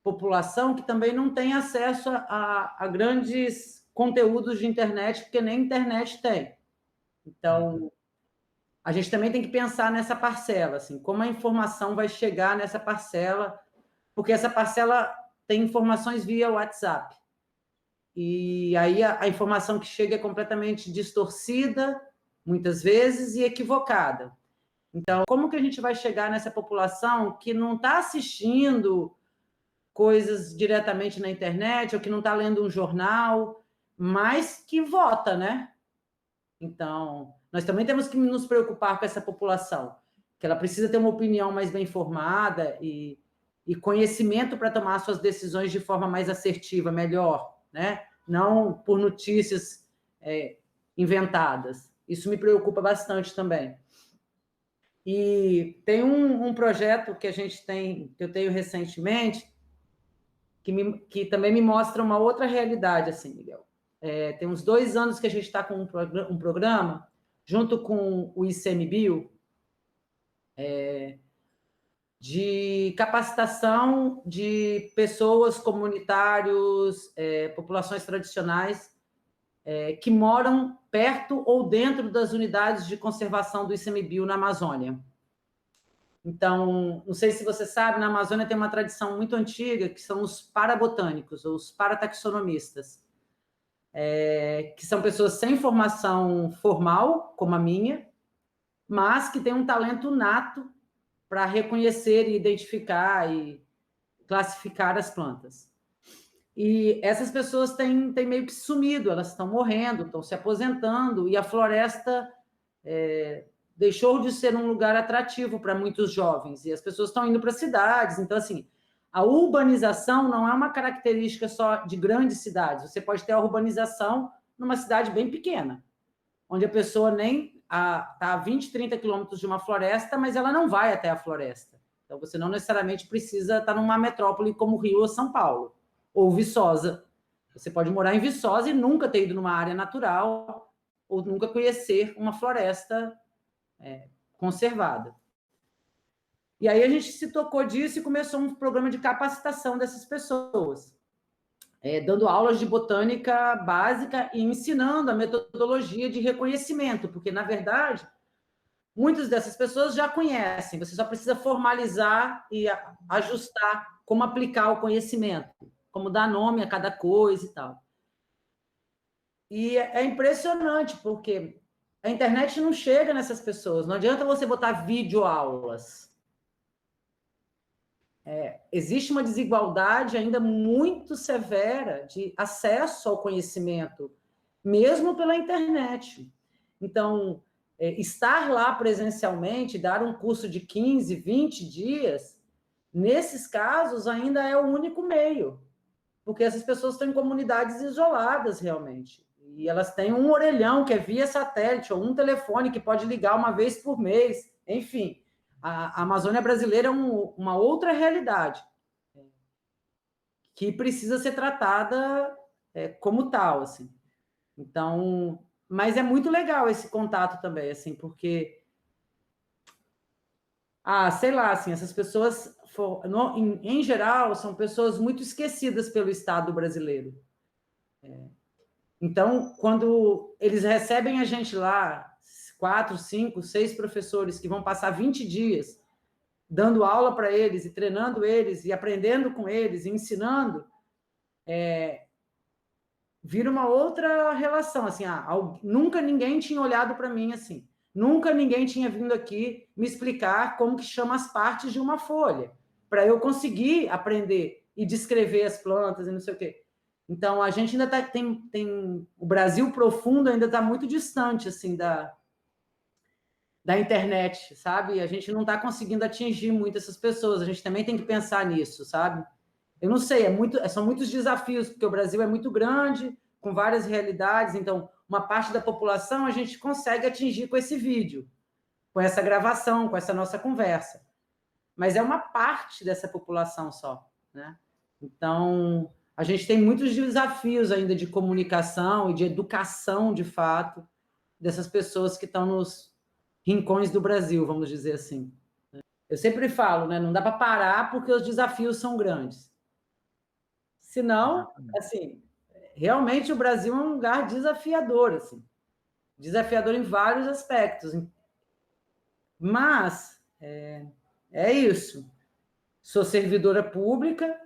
população que também não tem acesso a grandes conteúdos de internet, porque nem internet tem. Então, a gente também tem que pensar nessa parcela, assim, como a informação vai chegar nessa parcela, porque essa parcela tem informações via WhatsApp. E aí a informação que chega é completamente distorcida, muitas vezes, e equivocada. Então, como que a gente vai chegar nessa população que não está assistindo coisas diretamente na internet, ou que não está lendo um jornal, mas que vota, né? Então, nós também temos que nos preocupar com essa população, que ela precisa ter uma opinião mais bem formada e conhecimento para tomar suas decisões de forma mais assertiva, melhor, né? Não por notícias inventadas. Isso me preocupa bastante também. E tem um projeto que que eu tenho recentemente, que também me mostra uma outra realidade, assim, Miguel. Tem uns 2 anos que a gente está com um programa, junto com o ICMBio, de capacitação de pessoas, comunitários, populações tradicionais, que moram perto ou dentro das unidades de conservação do ICMBio na Amazônia. Então, não sei se você sabe, na Amazônia tem uma tradição muito antiga, que são os parabotânicos, ou os parataxonomistas, que são pessoas sem formação formal, como a minha, mas que têm um talento nato para reconhecer e identificar e classificar as plantas. E essas pessoas têm meio que sumido, elas estão morrendo, estão se aposentando, e a floresta deixou de ser um lugar atrativo para muitos jovens, e as pessoas estão indo para cidades. Então, assim, a urbanização não é uma característica só de grandes cidades. Você pode ter a urbanização numa cidade bem pequena, onde a pessoa nem está a 20, 30 quilômetros de uma floresta, mas ela não vai até a floresta. Então, você não necessariamente precisa estar numa metrópole como Rio ou São Paulo, ou Viçosa. Você pode morar em Viçosa e nunca ter ido numa área natural, ou nunca conhecer uma floresta conservada. E aí a gente se tocou disso e começou um programa de capacitação dessas pessoas, dando aulas de botânica básica e ensinando a metodologia de reconhecimento, porque, na verdade, muitas dessas pessoas já conhecem, você só precisa formalizar e ajustar como aplicar o conhecimento, como dar nome a cada coisa e tal. E é impressionante, porque a internet não chega nessas pessoas, não adianta você botar videoaulas. Existe uma desigualdade ainda muito severa de acesso ao conhecimento, mesmo pela internet. Então, estar lá presencialmente, dar um curso de 15, 20 dias, nesses casos ainda é o único meio, porque essas pessoas estão em comunidades isoladas realmente. E elas têm um orelhão que é via satélite, ou um telefone que pode ligar uma vez por mês, enfim. A Amazônia brasileira é uma outra realidade que precisa ser tratada como tal, assim. Então, mas é muito legal esse contato também, assim, porque, sei lá, assim, essas pessoas, em geral, são pessoas muito esquecidas pelo Estado brasileiro. Então, quando eles recebem a gente lá, 4, 5, 6 professores que vão passar 20 dias dando aula para eles e treinando eles e aprendendo com eles e ensinando, vira uma outra relação, assim, nunca ninguém tinha olhado para mim assim, nunca ninguém tinha vindo aqui me explicar como que chama as partes de uma folha, para eu conseguir aprender e descrever as plantas e não sei o quê. Então, a gente ainda tem o Brasil profundo ainda está muito distante, assim, da internet, sabe? A gente não está conseguindo atingir muito essas pessoas, a gente também tem que pensar nisso, sabe? Eu não sei, são muitos desafios, porque o Brasil é muito grande, com várias realidades, então, uma parte da população a gente consegue atingir com esse vídeo, com essa gravação, com essa nossa conversa. Mas é uma parte dessa população só, né? Então, a gente tem muitos desafios ainda de comunicação e de educação, de fato, dessas pessoas que estão nos rincões do Brasil, vamos dizer assim. Eu sempre falo, né? Não dá para parar porque os desafios são grandes. Senão, assim, realmente o Brasil é um lugar desafiador, assim. Desafiador em vários aspectos. Mas, é isso. Sou servidora pública,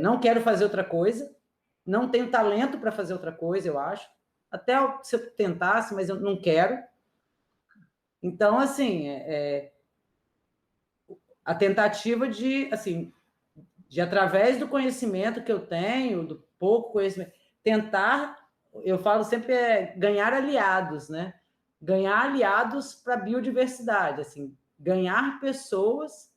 não quero fazer outra coisa, não tenho talento para fazer outra coisa, eu acho. Até se eu tentasse, mas eu não quero. Então, assim, a tentativa de, assim, de através do conhecimento que eu tenho, do pouco conhecimento, tentar, eu falo sempre, ganhar aliados, né? Ganhar aliados para a biodiversidade, assim, ganhar pessoas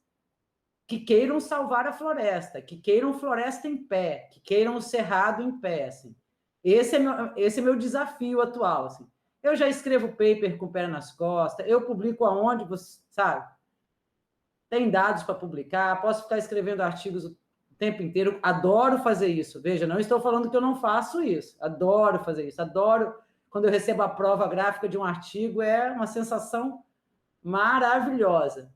que queiram salvar a floresta, que queiram floresta em pé, que queiram o cerrado em pé, assim. Esse é meu desafio atual, assim. Eu já escrevo paper com o pé nas costas, eu publico aonde, você sabe? Tem dados para publicar, posso ficar escrevendo artigos o tempo inteiro, adoro fazer isso. Veja, não estou falando que eu não faço isso, adoro fazer isso, adoro quando eu recebo a prova gráfica de um artigo, é uma sensação maravilhosa.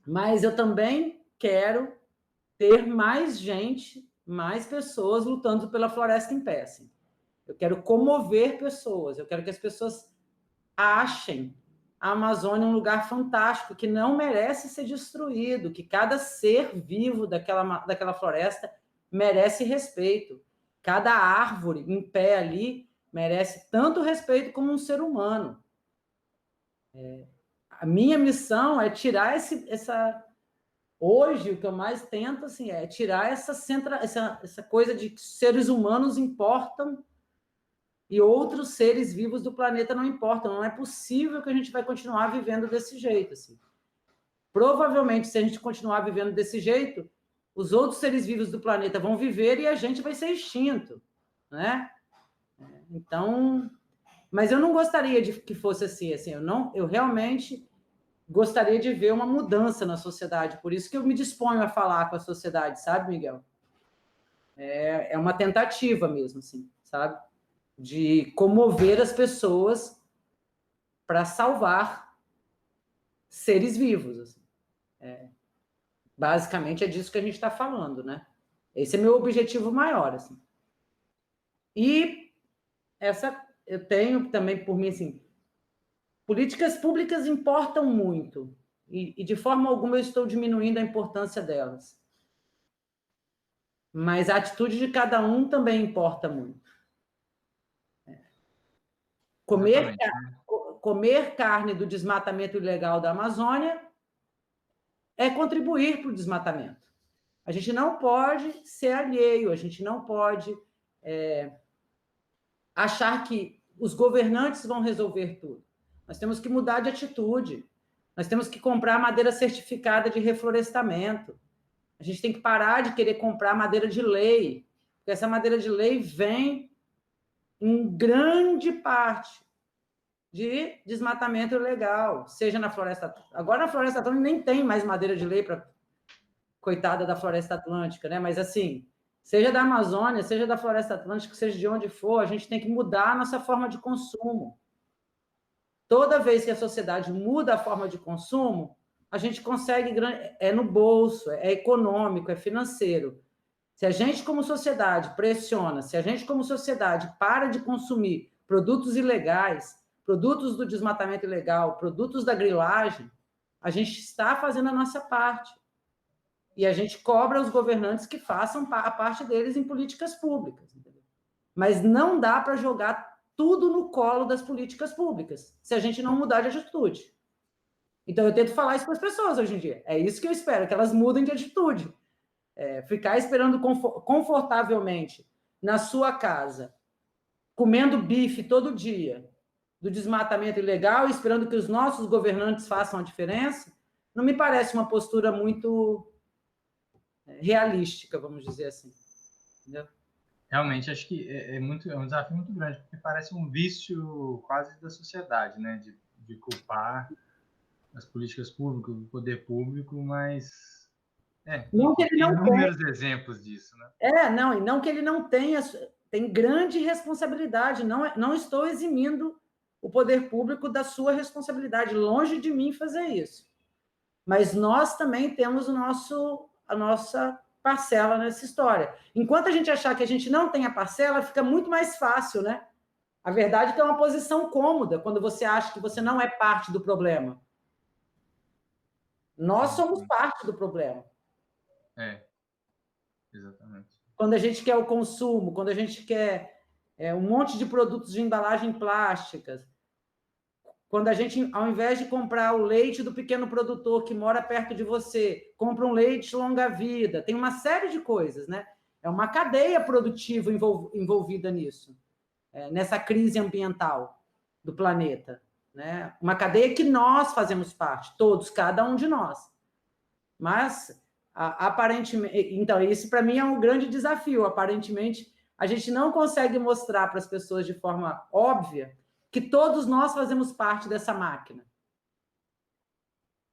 Mas eu também quero ter mais gente, mais pessoas lutando pela floresta em pé. Assim. Eu quero comover pessoas, eu quero que as pessoas achem a Amazônia um lugar fantástico, que não merece ser destruído, que cada ser vivo daquela floresta merece respeito. Cada árvore em pé ali merece tanto respeito como um ser humano. A minha missão é tirar essa... Hoje, o que eu mais tento assim, é tirar essa coisa de que seres humanos importam e outros seres vivos do planeta não importam. Não é possível que a gente vai continuar vivendo desse jeito. Assim. Provavelmente, se a gente continuar vivendo desse jeito, os outros seres vivos do planeta vão viver e a gente vai ser extinto. Né? Então, mas eu não gostaria de que fosse assim. Eu realmente gostaria de ver uma mudança na sociedade. Por isso que eu me disponho a falar com a sociedade, sabe, Miguel? É uma tentativa mesmo, assim, sabe? De comover as pessoas para salvar seres vivos. Assim. Basicamente é disso que a gente está falando, né? Esse é meu objetivo maior, assim. E eu tenho também por mim, assim, políticas públicas importam muito, e de forma alguma eu estou diminuindo a importância delas. Mas a atitude de cada um também importa muito. Comer, comer carne do desmatamento ilegal da Amazônia é contribuir para o desmatamento. A gente não pode ser alheio, a gente não pode achar que os governantes vão resolver tudo. Nós temos que mudar de atitude. Nós temos que comprar madeira certificada de reflorestamento. A gente tem que parar de querer comprar madeira de lei, porque essa madeira de lei vem, em grande parte, de desmatamento ilegal, seja na floresta. Agora, na floresta atlântica nem tem mais madeira de lei para coitada da floresta atlântica, né? Mas, assim, seja da Amazônia, seja da floresta atlântica, seja de onde for, a gente tem que mudar a nossa forma de consumo. Toda vez que a sociedade muda a forma de consumo, a gente consegue, é no bolso, é econômico, é financeiro. Se a gente, como sociedade, pressiona, se a gente, como sociedade, para de consumir produtos ilegais, produtos do desmatamento ilegal, produtos da grilagem, a gente está fazendo a nossa parte. E a gente cobra os governantes que façam a parte deles em políticas públicas. Entendeu? Mas não dá para jogar tudo no colo das políticas públicas, se a gente não mudar de atitude. Então, eu tento falar isso para as pessoas hoje em dia. É isso que eu espero, que elas mudem de atitude. Ficar esperando confortavelmente na sua casa, comendo bife todo dia, do desmatamento ilegal, esperando que os nossos governantes façam a diferença, não me parece uma postura muito realística, vamos dizer assim. Entendeu? Realmente, acho que é um desafio muito grande, porque parece um vício quase da sociedade, né? De culpar as políticas públicas, o poder público, mas não que ele tem não inúmeros exemplos disso, né? Não, e não que ele não tenha, tem grande responsabilidade, não estou eximindo o poder público da sua responsabilidade, longe de mim fazer isso. Mas nós também temos a nossa parcela nessa história. Enquanto a gente achar que a gente não tem a parcela, fica muito mais fácil, né? A verdade é que é uma posição cômoda quando você acha que você não é parte do problema. Nós somos parte do problema. Exatamente. Quando a gente quer o consumo, quando a gente quer um monte de produtos de embalagem plásticas, quando a gente, ao invés de comprar o leite do pequeno produtor que mora perto de você, compra um leite longa-vida, tem uma série de coisas, né? É uma cadeia produtiva envolvida nisso, nessa crise ambiental do planeta, né? Uma cadeia que nós fazemos parte, todos, cada um de nós. Mas, aparentemente, então, isso para mim é um grande desafio. Aparentemente, a gente não consegue mostrar para as pessoas de forma óbvia que todos nós fazemos parte dessa máquina.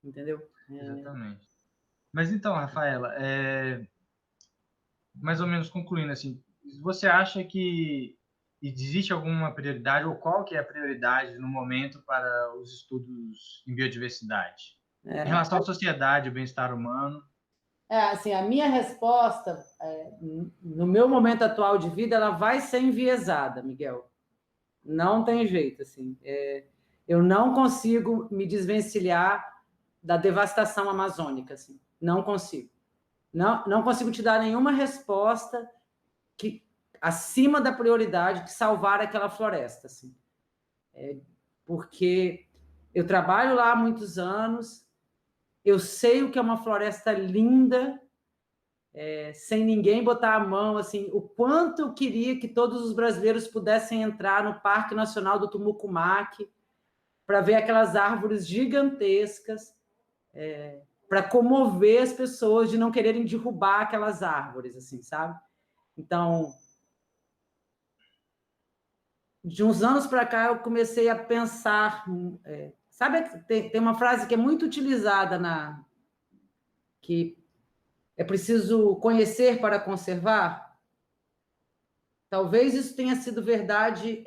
Entendeu? Exatamente. Mas então, Rafaela, mais ou menos concluindo, assim, você acha que existe alguma prioridade, ou qual que é a prioridade no momento para os estudos em biodiversidade? Em relação à sociedade, o bem-estar humano? Assim, a minha resposta, no meu momento atual de vida, ela vai ser enviesada, Miguel. Não tem jeito, assim. Eu não consigo me desvencilhar da devastação amazônica, assim. Não consigo. Não consigo te dar nenhuma resposta que acima da prioridade de salvar aquela floresta, assim. Porque eu trabalho lá há muitos anos, eu sei o que é uma floresta linda, sem ninguém botar a mão, assim, o quanto eu queria que todos os brasileiros pudessem entrar no Parque Nacional do Tumucumaque para ver aquelas árvores gigantescas, para comover as pessoas de não quererem derrubar aquelas árvores, assim, sabe? Então, de uns anos para cá, eu comecei a pensar, sabe, tem uma frase que é muito utilizada que é preciso conhecer para conservar. Talvez isso tenha sido verdade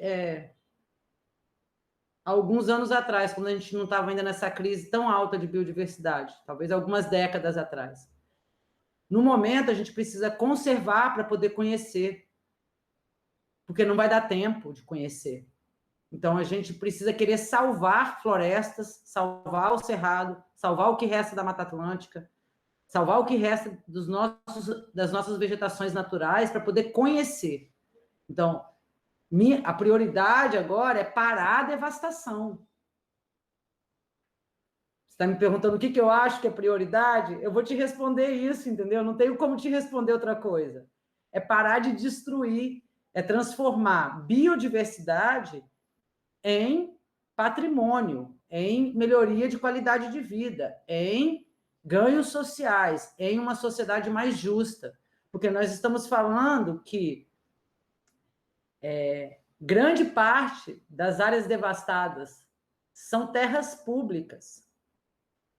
alguns anos atrás, quando a gente não estava ainda nessa crise tão alta de biodiversidade, talvez algumas décadas atrás. No momento, a gente precisa conservar para poder conhecer, porque não vai dar tempo de conhecer. Então, a gente precisa querer salvar florestas, salvar o cerrado, salvar o que resta da Mata Atlântica, salvar o que resta das nossas vegetações naturais para poder conhecer. Então, a prioridade agora é parar a devastação. Você está me perguntando o que eu acho que é prioridade? Eu vou te responder isso, entendeu? Não tenho como te responder outra coisa. É parar de destruir, é transformar biodiversidade em patrimônio, em melhoria de qualidade de vida, em ganhos sociais, em uma sociedade mais justa. Porque nós estamos falando que grande parte das áreas devastadas são terras públicas.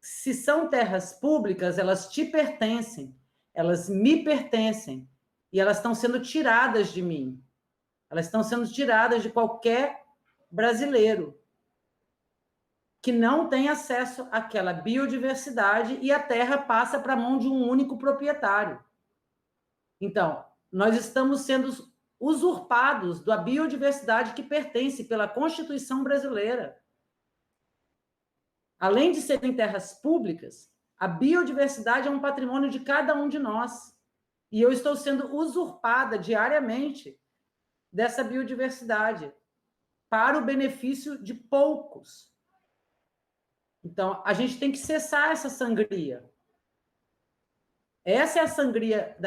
Se são terras públicas, elas te pertencem, elas me pertencem, e elas estão sendo tiradas de mim. Elas estão sendo tiradas de qualquer brasileiro que não tem acesso àquela biodiversidade e a terra passa para a mão de um único proprietário. Então, nós estamos sendo usurpados da biodiversidade que pertence pela Constituição brasileira. Além de serem terras públicas, a biodiversidade é um patrimônio de cada um de nós. E eu estou sendo usurpada diariamente dessa biodiversidade para o benefício de poucos. Então, a gente tem que cessar essa sangria. Essa é a sangria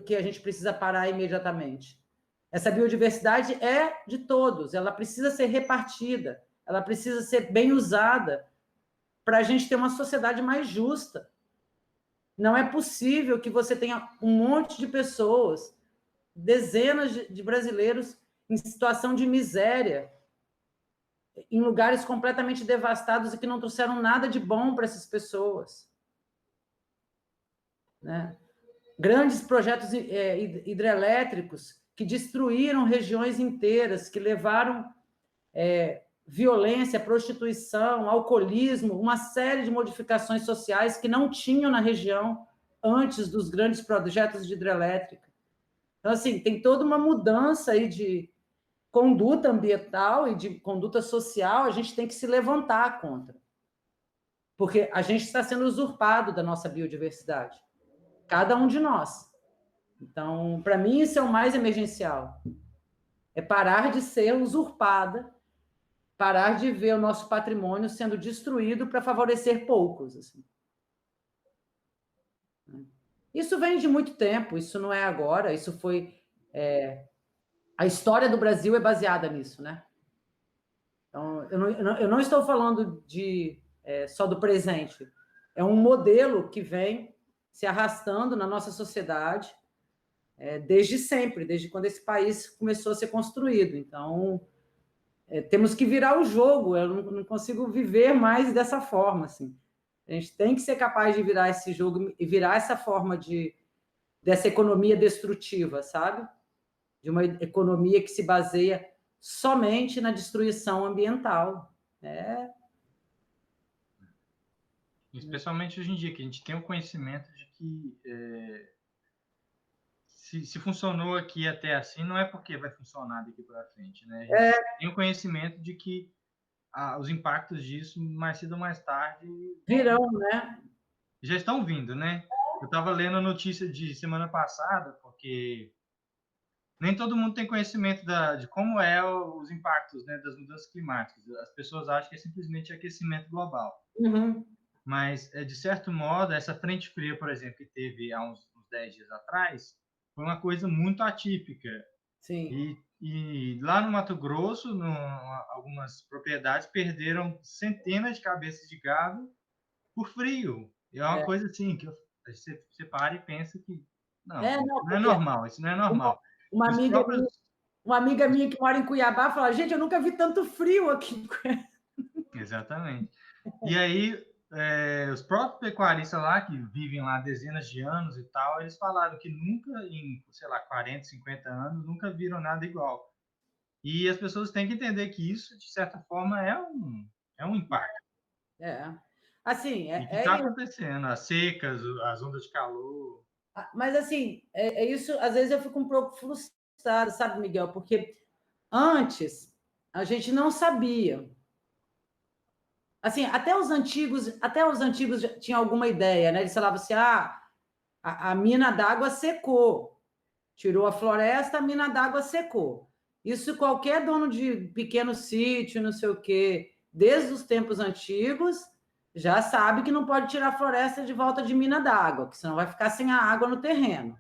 que a gente precisa parar imediatamente. Essa biodiversidade é de todos, ela precisa ser repartida, ela precisa ser bem usada para a gente ter uma sociedade mais justa. Não é possível que você tenha um monte de pessoas, dezenas de brasileiros em situação de miséria, em lugares completamente devastados e que não trouxeram nada de bom para essas pessoas. Né? Grandes projetos hidrelétricos que destruíram regiões inteiras, que levaram violência, prostituição, alcoolismo, uma série de modificações sociais que não tinham na região antes dos grandes projetos de hidrelétrica. Então, assim, tem toda uma mudança aí de conduta ambiental e de conduta social, a gente tem que se levantar contra. Porque a gente está sendo usurpado da nossa biodiversidade. Cada um de nós. Então, para mim, isso é o mais emergencial. É parar de ser usurpada, parar de ver o nosso patrimônio sendo destruído para favorecer poucos. Assim. Isso vem de muito tempo, isso não é agora, isso foi... a história do Brasil é baseada nisso, né? Então, eu não estou falando só do presente. É um modelo que vem se arrastando na nossa sociedade desde sempre, desde quando esse país começou a ser construído. Então, temos que virar o jogo. Eu não consigo viver mais dessa forma. Assim. A gente tem que ser capaz de virar esse jogo e virar essa forma dessa economia destrutiva, sabe? De uma economia que se baseia somente na destruição ambiental. Especialmente hoje em dia, que a gente tem o conhecimento de que se funcionou aqui até assim, não é porque vai funcionar daqui para frente, né? A gente tem o conhecimento de que os impactos disso, mais cedo ou mais tarde... virão, né? Já estão vindo, né? Eu estava lendo a notícia de semana passada, porque nem todo mundo tem conhecimento de como os impactos, né, das mudanças climáticas. As pessoas acham que é simplesmente aquecimento global. Uhum. Mas, de certo modo, essa frente fria, por exemplo, que teve há uns 10 dias atrás, foi uma coisa muito atípica. Sim. E lá no Mato Grosso, algumas propriedades perderam centenas de cabeças de gado por frio. E é uma coisa assim, que você para e pensa que não é normal, isso não é normal. Uma amiga minha que mora em Cuiabá fala, gente, eu nunca vi tanto frio aqui. Exatamente. E aí, os próprios pecuaristas lá, que vivem lá dezenas de anos e tal, eles falaram que nunca, em, sei lá, 40, 50 anos, nunca viram nada igual. E as pessoas têm que entender que isso, de certa forma, é um impacto. Assim, e que está acontecendo, as secas, as ondas de calor. Mas, assim, isso, às vezes eu fico um pouco frustrada, sabe, Miguel? Porque antes, a gente não sabia. Assim, até os antigos tinham alguma ideia, né? Eles falavam assim, a mina d'água secou. Tirou a floresta, a mina d'água secou. Isso qualquer dono de pequeno sítio, não sei o quê, desde os tempos antigos, já sabe que não pode tirar a floresta de volta de mina d'água, que senão vai ficar sem a água no terreno.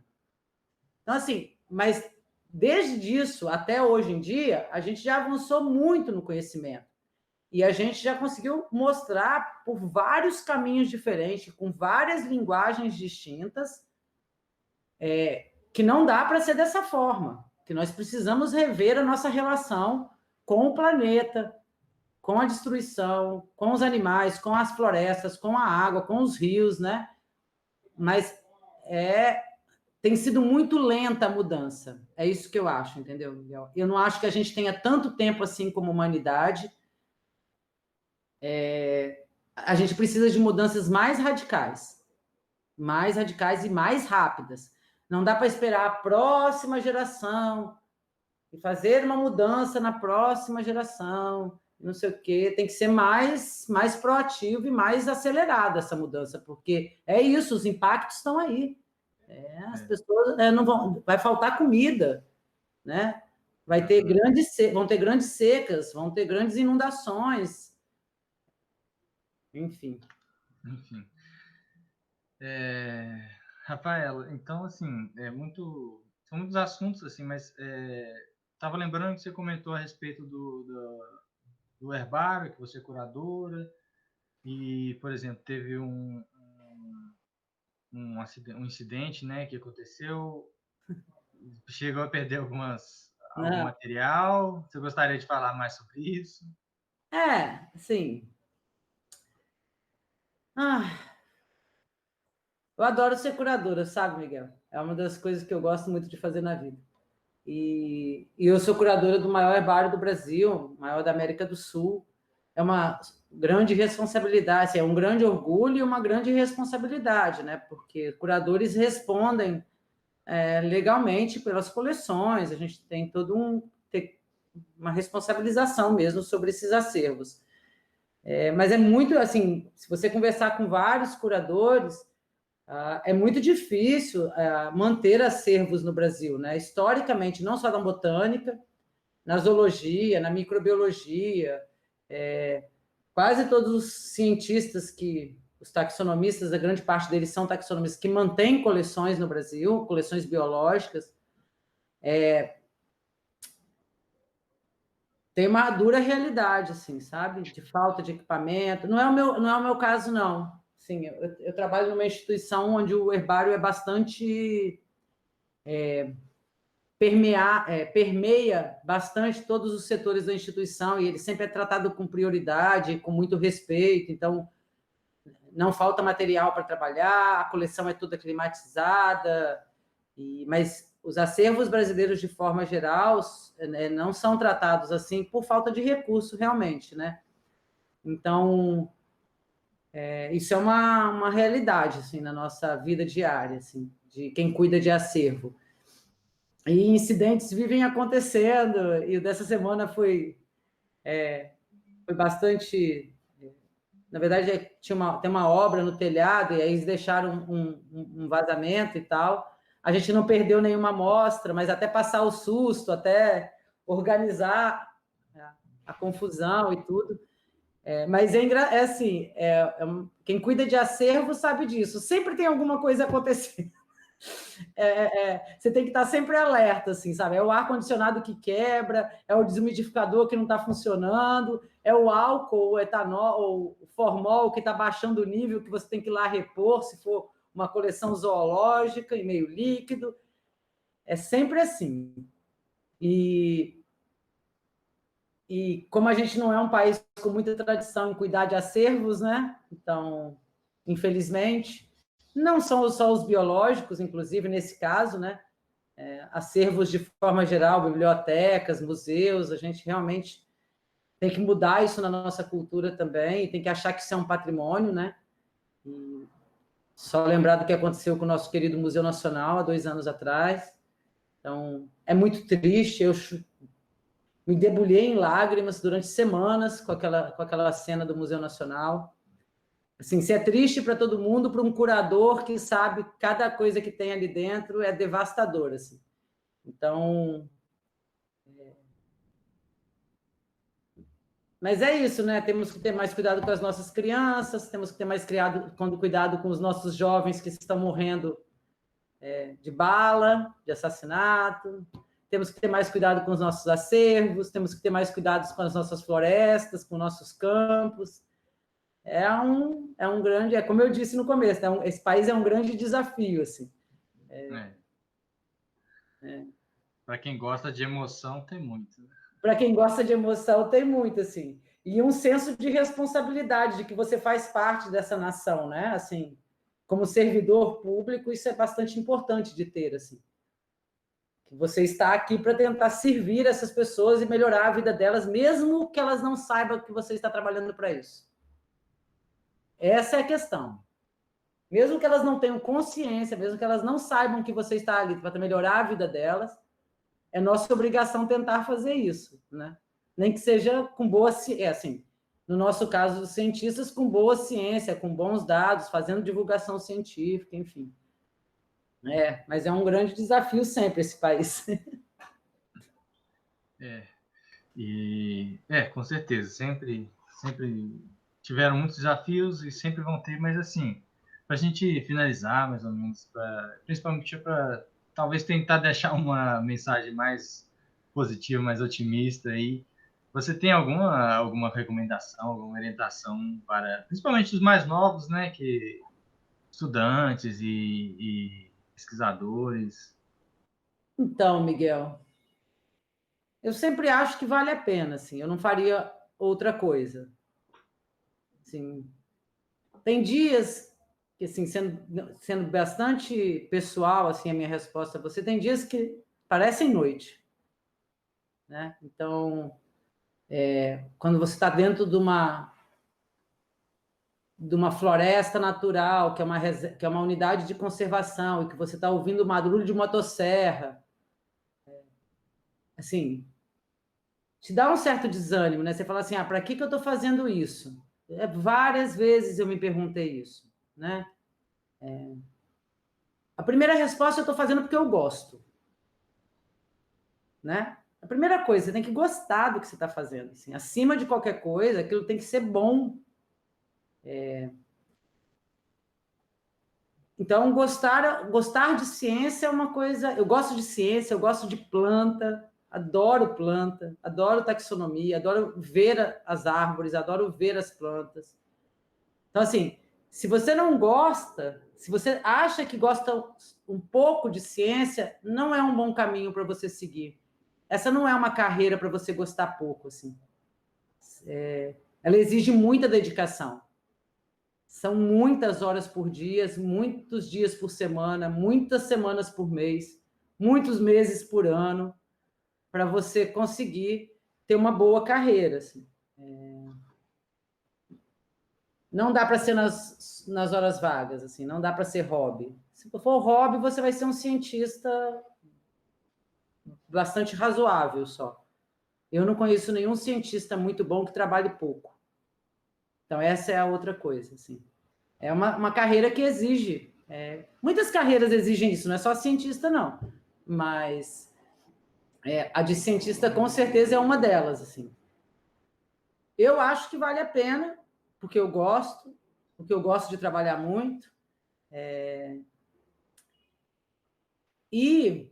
Então, assim, mas desde isso até hoje em dia, a gente já avançou muito no conhecimento. E a gente já conseguiu mostrar por vários caminhos diferentes, com várias linguagens distintas, que não dá para ser dessa forma, que nós precisamos rever a nossa relação com o planeta, com a destruição, com os animais, com as florestas, com a água, com os rios, né? Mas tem sido muito lenta a mudança. É isso que eu acho, entendeu, Miguel? Eu não acho que a gente tenha tanto tempo assim como humanidade. A gente precisa de mudanças mais radicais e mais rápidas. Não dá para esperar a próxima geração e fazer uma mudança na próxima geração, não sei o quê. Tem que ser mais proativo e mais acelerada essa mudança, porque é isso, os impactos estão aí. As pessoas não vão, vai faltar comida, né? Vão ter grandes secas, vão ter grandes inundações, enfim. Rafaela, então, assim, são muitos assuntos, assim, mas estava lembrando que você comentou a respeito do herbário, que você é curadora, e, por exemplo, teve um incidente, né, que aconteceu, chegou a perder algum Não. material. Você gostaria de falar mais sobre isso? Sim. Eu adoro ser curadora, sabe, Miguel? É uma das coisas que eu gosto muito de fazer na vida. E eu sou curadora do maior herbário do Brasil, maior da América do Sul. É uma grande responsabilidade, assim, é um grande orgulho e uma grande responsabilidade, né? Porque curadores respondem legalmente pelas coleções, a gente tem uma responsabilização mesmo sobre esses acervos. Mas é muito, assim, se você conversar com vários curadores, é muito difícil manter acervos no Brasil, né? Historicamente, não só na botânica, na zoologia, na microbiologia, quase todos os cientistas os taxonomistas, a grande parte deles são taxonomistas que mantêm coleções no Brasil, coleções biológicas. Tem uma dura realidade, assim, sabe? De falta de equipamento. Não é o meu caso, não. Sim, eu trabalho numa instituição onde o herbário é bastante permeia bastante todos os setores da instituição e ele sempre é tratado com prioridade, com muito respeito. Então, não falta material para trabalhar, a coleção é toda climatizada, mas os acervos brasileiros, de forma geral, não são tratados assim por falta de recurso, realmente, né? Então, isso é uma realidade, assim, na nossa vida diária, assim, de quem cuida de acervo. E incidentes vivem acontecendo, e dessa semana foi bastante... Na verdade, tem uma obra no telhado, e aí eles deixaram um vazamento e tal. A gente não perdeu nenhuma amostra, mas até passar o susto, até organizar a confusão e tudo. Mas assim, quem cuida de acervo sabe disso. Sempre tem alguma coisa acontecendo. Você tem que estar sempre alerta, assim, sabe? É o ar-condicionado que quebra, é o desumidificador que não está funcionando, é o álcool, o etanol, ou o formol que está baixando o nível, que você tem que ir lá repor, se for uma coleção zoológica e meio líquido. É sempre assim. E como a gente não é um país com muita tradição em cuidar de acervos, né? Então, infelizmente, não são só os biológicos, inclusive nesse caso, né? Acervos de forma geral, bibliotecas, museus, a gente realmente tem que mudar isso na nossa cultura também, tem que achar que isso é um patrimônio, né? E só lembrar do que aconteceu com o nosso querido Museu Nacional há 2 anos atrás. Então, é muito triste, Me debulhei em lágrimas durante semanas com aquela cena do Museu Nacional. Assim, se é triste para todo mundo, para um curador que sabe cada coisa que tem ali dentro, é devastador, assim. Então... Mas é isso, né? Temos que ter mais cuidado com as nossas crianças, temos que ter mais cuidado com os nossos jovens que estão morrendo de bala, de assassinato. Temos que ter mais cuidado com os nossos acervos, temos que ter mais cuidado com as nossas florestas, com nossos campos. É um grande, como eu disse no começo, esse país é um grande desafio, assim. Para quem gosta de emoção, tem muito. Para quem gosta de emoção, tem muito, assim. E um senso de responsabilidade, de que você faz parte dessa nação, né? Assim, como servidor público, isso é bastante importante de ter, assim. Que você está aqui para tentar servir essas pessoas e melhorar a vida delas, mesmo que elas não saibam que você está trabalhando para isso. Essa é a questão. Mesmo que elas não tenham consciência, mesmo que elas não saibam que você está ali para melhorar a vida delas, é nossa obrigação tentar fazer isso, né? Nem que seja com boa ciência, assim, no nosso caso, os cientistas com boa ciência, com bons dados, fazendo divulgação científica, enfim. Mas é um grande desafio sempre esse país. Com certeza, sempre tiveram muitos desafios e sempre vão ter, mas assim, para a gente finalizar, mais ou menos, principalmente para talvez tentar deixar uma mensagem mais positiva, mais otimista aí, você tem alguma recomendação, alguma orientação para, principalmente os mais novos, né, que estudantes e pesquisadores? Então, Miguel, eu sempre acho que vale a pena, assim, eu não faria outra coisa. Assim, tem dias que, assim, sendo bastante pessoal, assim, a minha resposta a você, tem dias que parecem noite, né? Então, quando você está dentro de uma floresta natural, que é uma unidade de conservação, e que você está ouvindo o barulho de motosserra, assim, te dá um certo desânimo, né? Você fala assim, para que eu estou fazendo isso? Várias vezes eu me perguntei isso, né? A primeira resposta eu estou fazendo porque eu gosto, né? A primeira coisa, você tem que gostar do que você está fazendo. Assim, acima de qualquer coisa, aquilo tem que ser bom. Então, gostar de ciência é uma coisa... Eu gosto de ciência, eu gosto de planta, adoro taxonomia, adoro ver as árvores, adoro ver as plantas. Então, assim, se você não gosta, se você acha que gosta um pouco de ciência, não é um bom caminho para você seguir. Essa não é uma carreira para você gostar pouco, assim. Ela exige muita dedicação. São muitas horas por dia, muitos dias por semana, muitas semanas por mês, muitos meses por ano, para você conseguir ter uma boa carreira. Assim. Não dá para ser nas horas vagas, assim, não dá para ser hobby. Se for hobby, você vai ser um cientista bastante razoável só. Eu não conheço nenhum cientista muito bom que trabalhe pouco. Então, essa é a outra coisa, assim. É uma carreira que exige... muitas carreiras exigem isso, não é só cientista, não. Mas a de cientista, com certeza, é uma delas, assim. Eu acho que vale a pena, porque eu gosto de trabalhar muito. E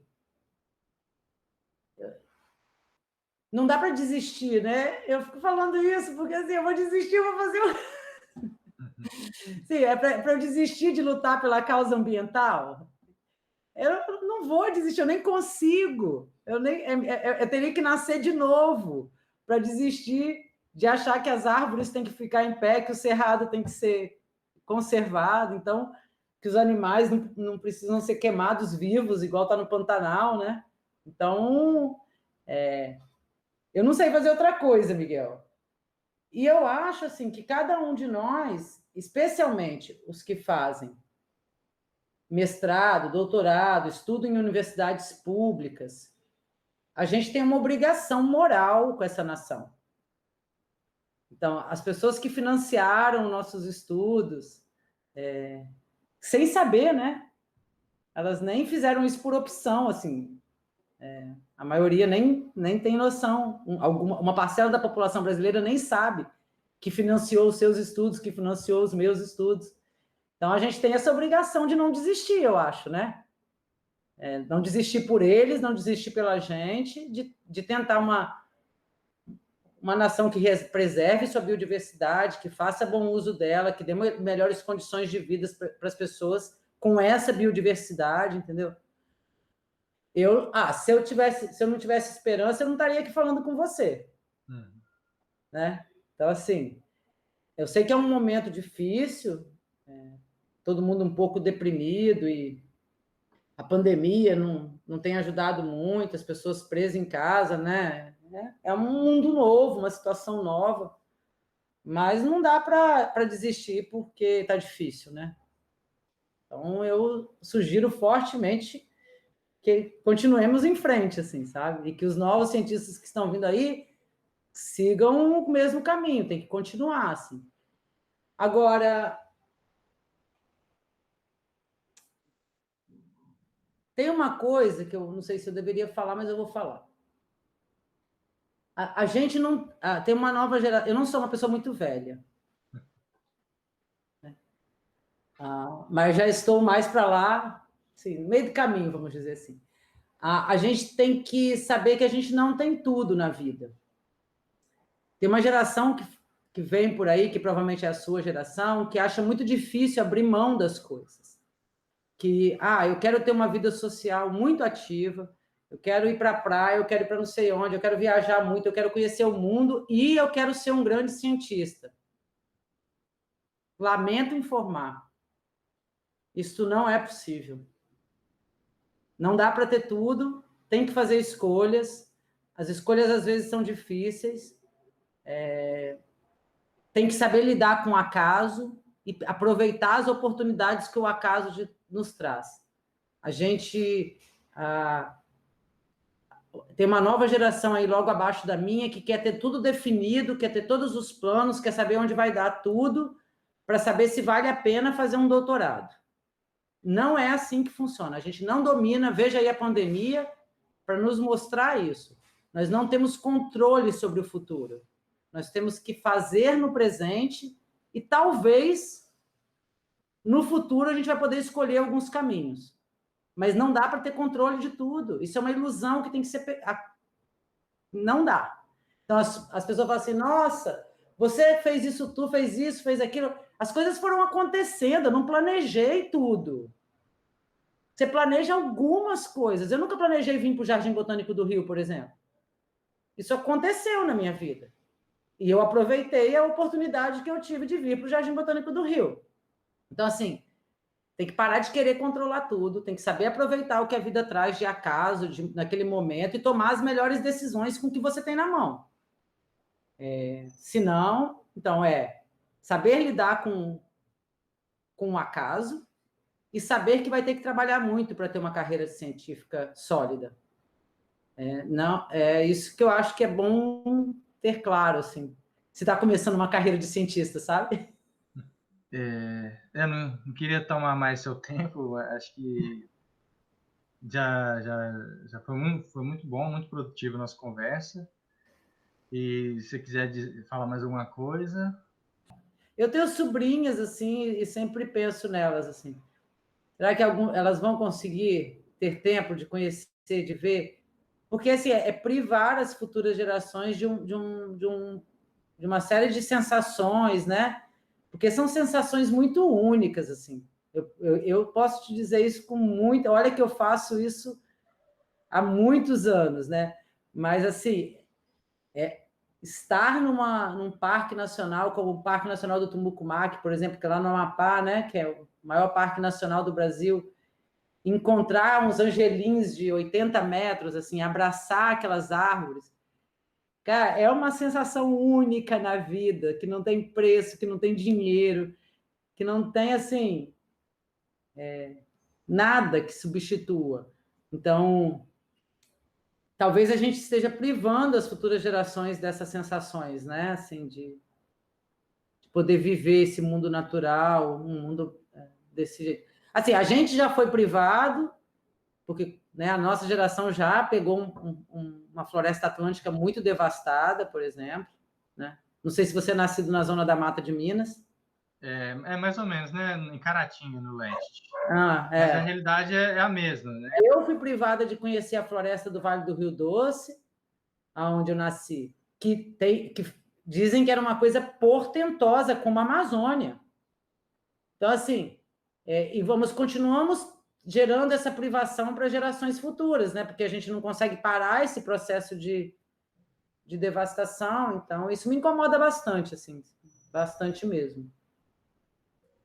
não dá para desistir, né? Eu fico falando isso, porque assim, eu vou desistir, eu vou fazer... Sim, para eu desistir de lutar pela causa ambiental? Eu não vou desistir, eu nem consigo. Eu teria que nascer de novo para desistir de achar que as árvores têm que ficar em pé, que o cerrado tem que ser conservado, então, que os animais não precisam ser queimados vivos, igual está no Pantanal, né? Então, eu não sei fazer outra coisa, Miguel. E eu acho assim que cada um de nós, especialmente os que fazem mestrado, doutorado, estudo em universidades públicas, a gente tem uma obrigação moral com essa nação. Então, as pessoas que financiaram nossos estudos, sem saber, né? Elas nem fizeram isso por opção, assim. A maioria nem tem noção. Uma parcela da população brasileira nem sabe que financiou os seus estudos, que financiou os meus estudos. Então, a gente tem essa obrigação de não desistir, eu acho, né? Não desistir por eles, não desistir pela gente, de tentar uma nação que preserve sua biodiversidade, que faça bom uso dela, que dê melhores condições de vida para as pessoas com essa biodiversidade, entendeu? Se eu não tivesse esperança, eu não estaria aqui falando com você, né? Então, assim, eu sei que é um momento difícil, todo mundo um pouco deprimido e a pandemia não tem ajudado muito, as pessoas presas em casa, né? É um mundo novo, uma situação nova, mas não dá para desistir porque está difícil, né? Então, eu sugiro fortemente que continuemos em frente, assim, sabe? E que os novos cientistas que estão vindo aí sigam o mesmo caminho, tem que continuar, assim. Agora, tem uma coisa que eu não sei se eu deveria falar, mas eu vou falar. A gente não... tem uma nova geração... Eu não sou uma pessoa muito velha, né? Mas já estou mais para lá, assim, no meio do caminho, vamos dizer assim. A gente tem que saber que a gente não tem tudo na vida. Tem uma geração que vem por aí, que provavelmente é a sua geração, que acha muito difícil abrir mão das coisas. Que, eu quero ter uma vida social muito ativa, eu quero ir para a praia, eu quero ir para não sei onde, eu quero viajar muito, eu quero conhecer o mundo e eu quero ser um grande cientista. Lamento informar. Isso não é possível. Não dá para ter tudo, tem que fazer escolhas. As escolhas, às vezes, são difíceis. Tem que saber lidar com o acaso e aproveitar as oportunidades que o acaso nos traz. A gente tem uma nova geração aí logo abaixo da minha que quer ter tudo definido, quer ter todos os planos, quer saber onde vai dar tudo, para saber se vale a pena fazer um doutorado. Não é assim que funciona. A gente não domina, veja aí a pandemia, para nos mostrar isso. Nós não temos controle sobre o futuro. Nós temos que fazer no presente e talvez no futuro a gente vai poder escolher alguns caminhos. Mas não dá para ter controle de tudo. Isso é uma ilusão que tem que ser... Não dá. Então as pessoas falam assim, nossa, você fez isso, tu fez isso, fez aquilo. As coisas foram acontecendo, eu não planejei tudo. Você planeja algumas coisas. Eu nunca planejei vir para o Jardim Botânico do Rio, por exemplo. Isso aconteceu na minha vida. E eu aproveitei a oportunidade que eu tive de vir para o Jardim Botânico do Rio. Então, assim, tem que parar de querer controlar tudo, tem que saber aproveitar o que a vida traz de acaso, naquele momento, e tomar as melhores decisões com o que você tem na mão. Se não, então saber lidar com o acaso e saber que vai ter que trabalhar muito para ter uma carreira científica sólida. Não, é isso que eu acho que é bom ter claro, assim. Se está começando uma carreira de cientista, sabe? Eu não queria tomar mais seu tempo, acho que já foi muito bom, muito produtivo a nossa conversa. E se você quiser falar mais alguma coisa... Eu tenho sobrinhas, assim, e sempre penso nelas, assim. Será que elas vão conseguir ter tempo de conhecer, de ver? Porque, assim, privar as futuras gerações de uma série de sensações, né? Porque são sensações muito únicas, assim. Eu posso te dizer isso com muita... Olha que eu faço isso há muitos anos, né? Mas, assim, estar num parque nacional, como o Parque Nacional do Tumbucumaque, por exemplo, que é lá no Amapá, né? Que é o maior parque nacional do Brasil, encontrar uns angelins de 80 metros, assim, abraçar aquelas árvores. Cara, é uma sensação única na vida, que não tem preço, que não tem dinheiro, que não tem, assim, nada que substitua. Então, talvez a gente esteja privando as futuras gerações dessas sensações, né? Assim, de poder viver esse mundo natural, um mundo desse jeito. Assim, a gente já foi privado, porque, né, a nossa geração já pegou uma floresta atlântica muito devastada, por exemplo, né? Não sei se você é nascido na zona da Mata de Minas. É mais ou menos, né? Em Caratinga, no leste. É. Mas a realidade é a mesma, né? Eu fui privada de conhecer a floresta do Vale do Rio Doce, aonde eu nasci, que dizem que era uma coisa portentosa, como a Amazônia. Então, assim, continuamos gerando essa privação para gerações futuras, né? Porque a gente não consegue parar esse processo de devastação. Então, isso me incomoda bastante, assim, bastante mesmo.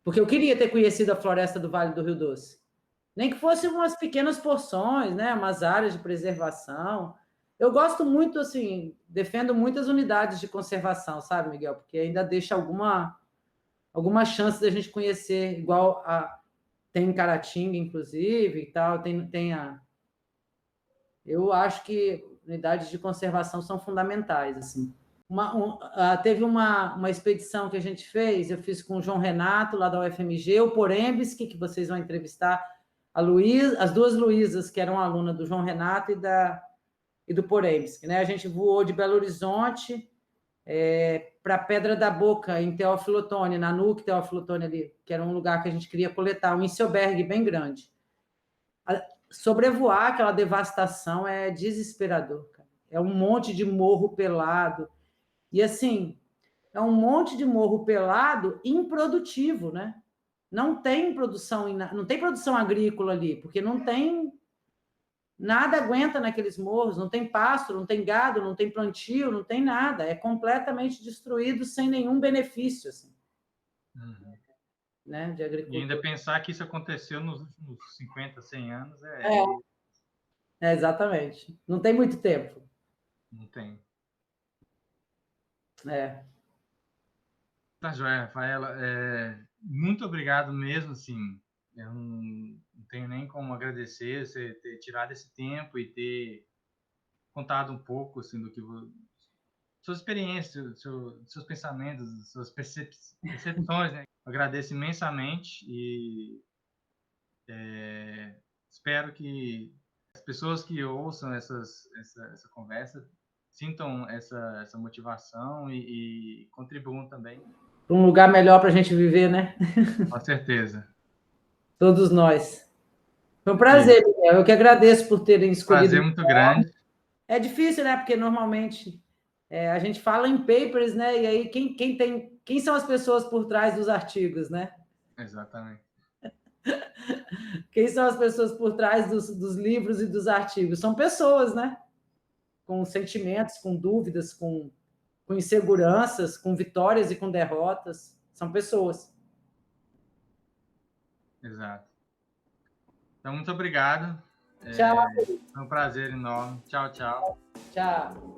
Porque eu queria ter conhecido a floresta do Vale do Rio Doce. Nem que fosse umas pequenas porções, né? Umas áreas de preservação. Eu gosto muito, assim, defendo muitas unidades de conservação, sabe, Miguel? Porque ainda deixa alguma chance da gente conhecer, igual tem em Caratinga, inclusive, e tal, eu acho que unidades de conservação são fundamentais, assim. Teve uma expedição que a gente fez, eu fiz com o João Renato, lá da UFMG, o Porembski, que vocês vão entrevistar, as duas Luísas, que eram aluna do João Renato e do Porembski, né? A gente voou de Belo Horizonte para Pedra da Boca, em Teófilo Otoni, na NUC Teófilo Otoni ali, que era um lugar que a gente queria coletar, um Inselberg bem grande. Sobrevoar aquela devastação é desesperador, cara. É um monte de morro pelado. E, assim, é um monte de morro pelado improdutivo, né? Não tem produção agrícola ali, porque não tem nada aguenta naqueles morros, não tem pasto, não tem gado, não tem plantio, não tem nada. É completamente destruído sem nenhum benefício, assim, né, de agricultura. E ainda pensar que isso aconteceu nos últimos 50, 100 anos exatamente. Não tem muito tempo. Não tem. Tá joia, Rafaela. Muito obrigado mesmo, assim. Eu não tenho nem como agradecer você ter tirado esse tempo e ter contado um pouco, assim, do que suas experiências, seus pensamentos, suas percepções, né? Eu agradeço imensamente e espero que as pessoas que ouçam essa conversa sintam essa motivação e contribuam também. Um lugar melhor para a gente viver, né? Com certeza. Todos nós. Foi um prazer, Miguel. Eu que agradeço por terem escolhido. Prazer muito grande. É difícil, né? Porque normalmente a gente fala em papers, né? E aí quem são as pessoas por trás dos artigos, né? Exatamente. Quem são as pessoas por trás dos livros e dos artigos? São pessoas, né? Com sentimentos, com dúvidas, com inseguranças, com vitórias e com derrotas. São pessoas. Exato. Então, muito obrigado. Tchau. Foi um prazer enorme. Tchau, tchau. Tchau.